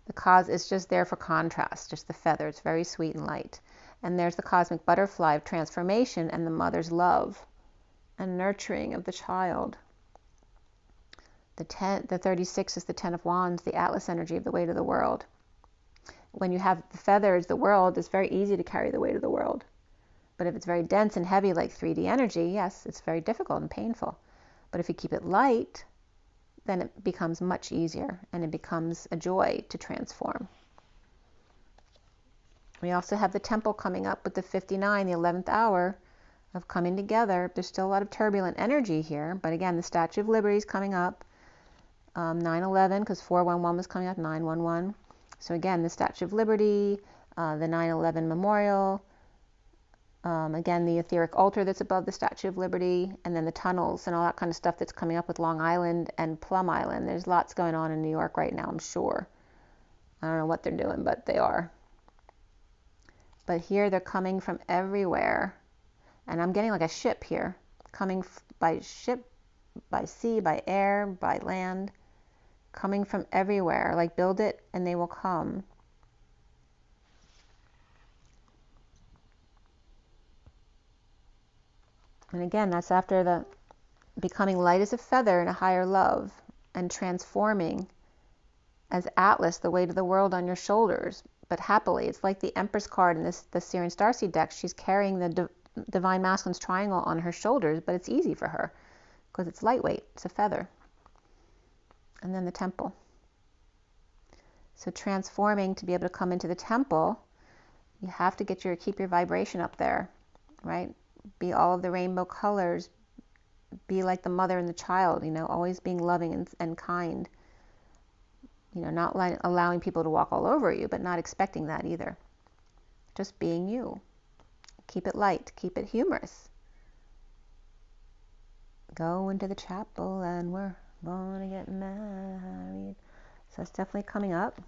The cause is just there for contrast, just the feather. It's very sweet and light. And there's the cosmic butterfly of transformation and the mother's love and nurturing of the child. The 36 is the 10 of wands, the atlas energy of the weight of the world. When you have the feathers, the world, it's very easy to carry the weight of the world. But if it's very dense and heavy like 3D energy, yes, it's very difficult and painful. But if you keep it light, then it becomes much easier and it becomes a joy to transform. We also have the temple coming up with the 59, the 11th hour of coming together. There's still a lot of turbulent energy here, but again, the Statue of Liberty is coming up. 9/11, because 4/11 was coming up, 9/11. So again, the Statue of Liberty, the 9/11 memorial, again, the etheric altar that's above the Statue of Liberty, and then the tunnels and all that kind of stuff that's coming up with Long Island and Plum Island. There's lots going on in New York right now, I'm sure. I don't know what they're doing, but they are. But here they're coming from everywhere. And I'm getting like a ship here, coming by ship, by sea, by air, by land, coming from everywhere. Like, build it and they will come. And again, that's after the becoming light as a feather in a higher love and transforming as Atlas, the weight of the world on your shoulders. But happily, it's like the Empress card in the Syrian Starseed deck. She's carrying the Divine Masculine's triangle on her shoulders, but it's easy for her because it's lightweight. It's a feather. And then the temple. So transforming to be able to come into the temple, you have to keep your vibration up there, right? Be all of the rainbow colors. Be like the mother and the child, always being loving and kind. Not allowing people to walk all over you, but not expecting that either. Just being you. Keep it light. Keep it humorous. Go into the chapel and we're gonna get married. So it's definitely coming up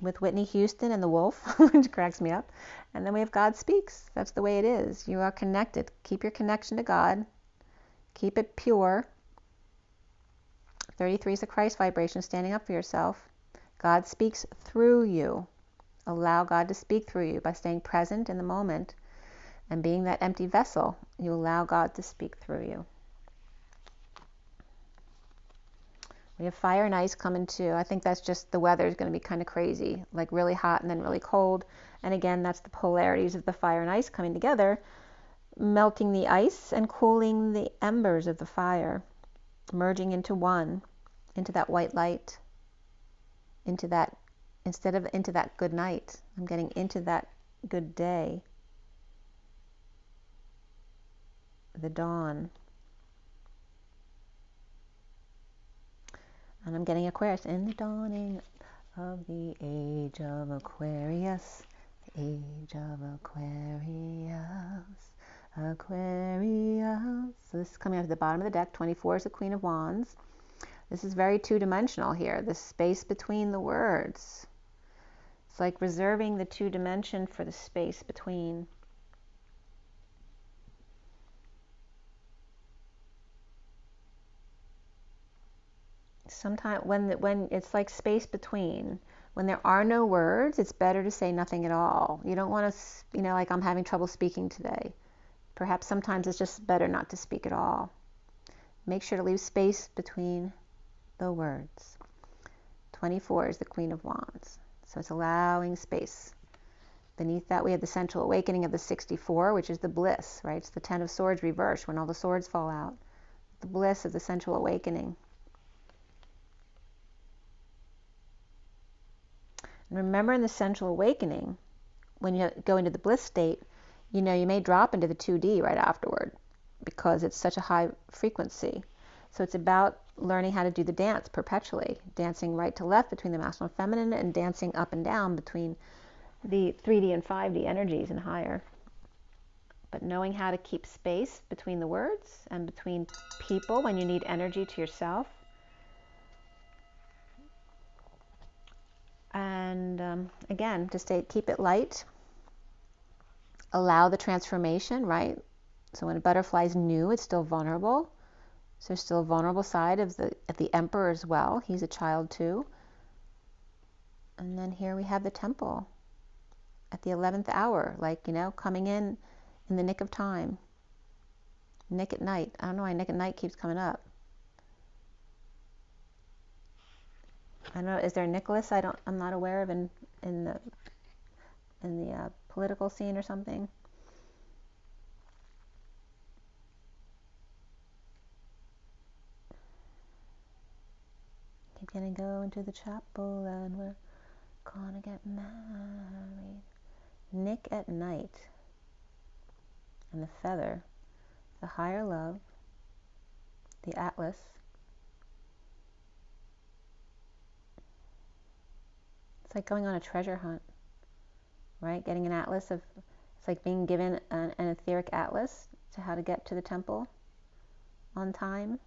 with Whitney Houston and the wolf, which cracks me up. And then we have God Speaks. That's the way it is. You are connected. Keep your connection to God. Keep it pure. 33 is the Christ vibration, standing up for yourself. God speaks through you. Allow God to speak through you by staying present in the moment and being that empty vessel. You allow God to speak through you. We have fire and ice coming too. I think that's just the weather is going to be kind of crazy, like really hot and then really cold. And again, that's the polarities of the fire and ice coming together, melting the ice and cooling the embers of the fire, merging into one, into that white light. Into that, instead of into that good night, I'm getting into that good day, the dawn. And I'm getting Aquarius, in the dawning of the age of Aquarius, the age of Aquarius, Aquarius. So this is coming out of the bottom of the deck. 24 is the Queen of Wands. This is very two-dimensional here, the space between the words. It's like reserving the two-dimension for the space between. Sometimes when it's like space between, when there are no words, it's better to say nothing at all. You don't want to, like I'm having trouble speaking today. Perhaps sometimes it's just better not to speak at all. Make sure to leave space between the words. 24 is the Queen of Wands. So it's allowing space. Beneath that, we have the Central Awakening of the 64, which is the bliss, right? It's the 10 of Swords reversed when all the swords fall out. The bliss of the Central Awakening. And remember, in the Central Awakening, when you go into the bliss state, you know, you may drop into the 2D right afterward because it's such a high frequency. So it's about learning how to do the dance perpetually, dancing right to left between the masculine and feminine, and dancing up and down between the 3D and 5D energies and higher. But knowing how to keep space between the words and between people when you need energy to yourself. And again, to stay, keep it light. Allow the transformation, right? So when a butterfly is new, it's still vulnerable. So there's still a vulnerable side of the Emperor as well. He's a child too. And then here we have the Temple at the 11th hour, like, you know, coming in the nick of time. Nick at night. I don't know why nick at night keeps coming up. I don't know, is there a Nicholas I'm not aware of in the political scene or something? Keep gonna go into the chapel and we're gonna get married. Nick at night. And the feather, the higher love, the atlas. It's like going on a treasure hunt, right? Getting an atlas of, it's like being given an etheric atlas to how to get to the temple on time.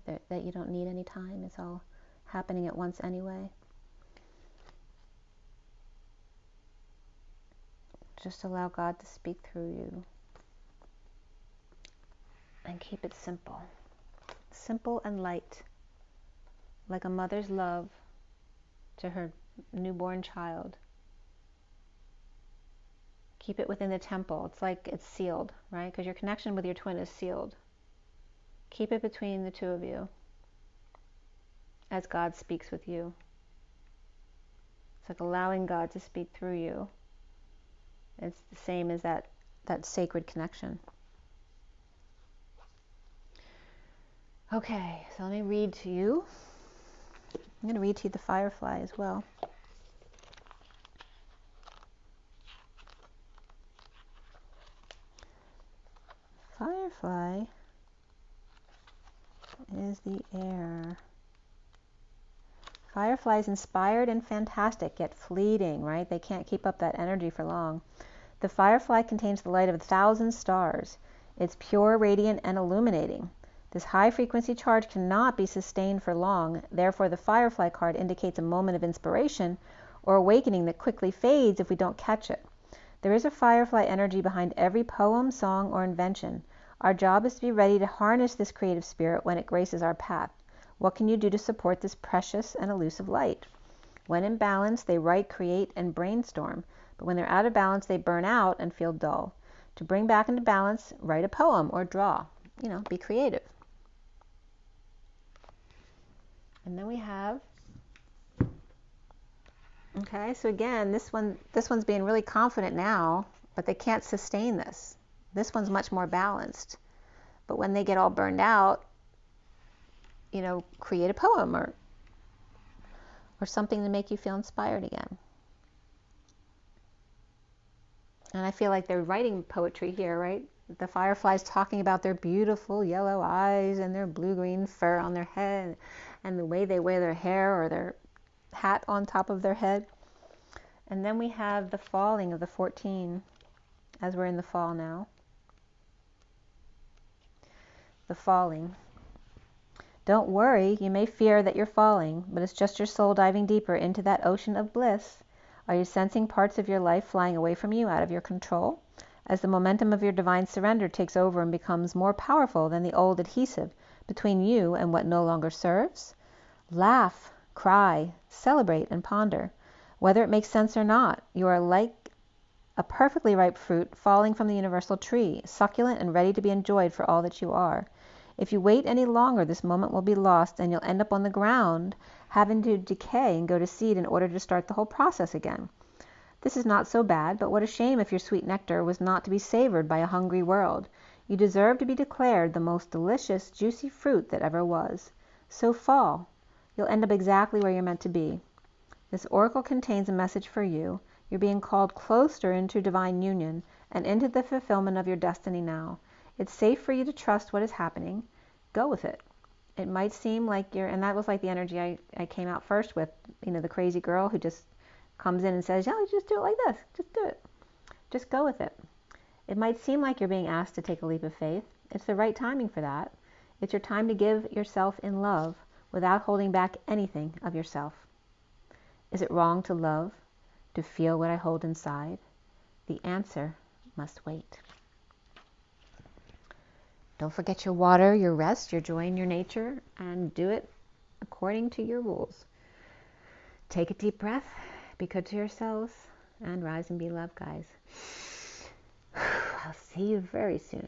That you don't need any time. It's all happening at once anyway. Just allow God to speak through you. And keep it simple. Simple and light. Like a mother's love to her newborn child. Keep it within the temple. It's like it's sealed, right? Because your connection with your twin is sealed. Keep it between the two of you as God speaks with you. It's like allowing God to speak through you. It's the same as that sacred connection. Okay, so let me read to you. I'm going to read to you the Firefly as well. Firefly is the air. Firefly is inspired and fantastic, yet fleeting, right? They can't keep up that energy for long. The firefly contains the light of 1,000 stars. It's pure, radiant, and illuminating. This high-frequency charge cannot be sustained for long. Therefore, the Firefly card indicates a moment of inspiration or awakening that quickly fades if we don't catch it. There is a Firefly energy behind every poem, song, or invention. Our job is to be ready to harness this creative spirit when it graces our path. What can you do to support this precious and elusive light? When in balance, they write, create, and brainstorm. But when they're out of balance, they burn out and feel dull. To bring back into balance, write a poem or draw. You know, be creative. And then we have, okay, so again, this one's being really confident now, but they can't sustain this. This one's much more balanced. But when they get all burned out, you know, create a poem or something to make you feel inspired again. And I feel like they're writing poetry here, right? The fireflies talking about their beautiful yellow eyes and their blue-green fur on their head and the way they wear their hair or their hat on top of their head. And then we have the falling of the 14, as we're in the fall now. The falling. Don't worry, you may fear that you're falling, but it's just your soul diving deeper into that ocean of bliss. Are you sensing parts of your life flying away from you, out of your control? As the momentum of your divine surrender takes over and becomes more powerful than the old adhesive between you and what no longer serves? Laugh, cry, celebrate, and ponder. Whether it makes sense or not, you are like a perfectly ripe fruit falling from the universal tree, succulent and ready to be enjoyed for all that you are. If you wait any longer, this moment will be lost and you'll end up on the ground having to decay and go to seed in order to start the whole process again. This is not so bad, but what a shame if your sweet nectar was not to be savored by a hungry world. You deserve to be declared the most delicious, juicy fruit that ever was. So fall. You'll end up exactly where you're meant to be. This oracle contains a message for you. You're being called closer into divine union and into the fulfillment of your destiny now. It's safe for you to trust what is happening. Go with it. It might seem like you're, and that was like the energy I came out first with, the crazy girl who just comes in and says, yeah, just do it like this. Just do it. Just go with it. It might seem like you're being asked to take a leap of faith. It's the right timing for that. It's your time to give yourself in love without holding back anything of yourself. Is it wrong to love, to feel what I hold inside? The answer must wait. Don't forget your water, your rest, your joy in your nature, and do it according to your rules. Take a deep breath, be good to yourselves, and rise and be loved, guys. I'll see you very soon.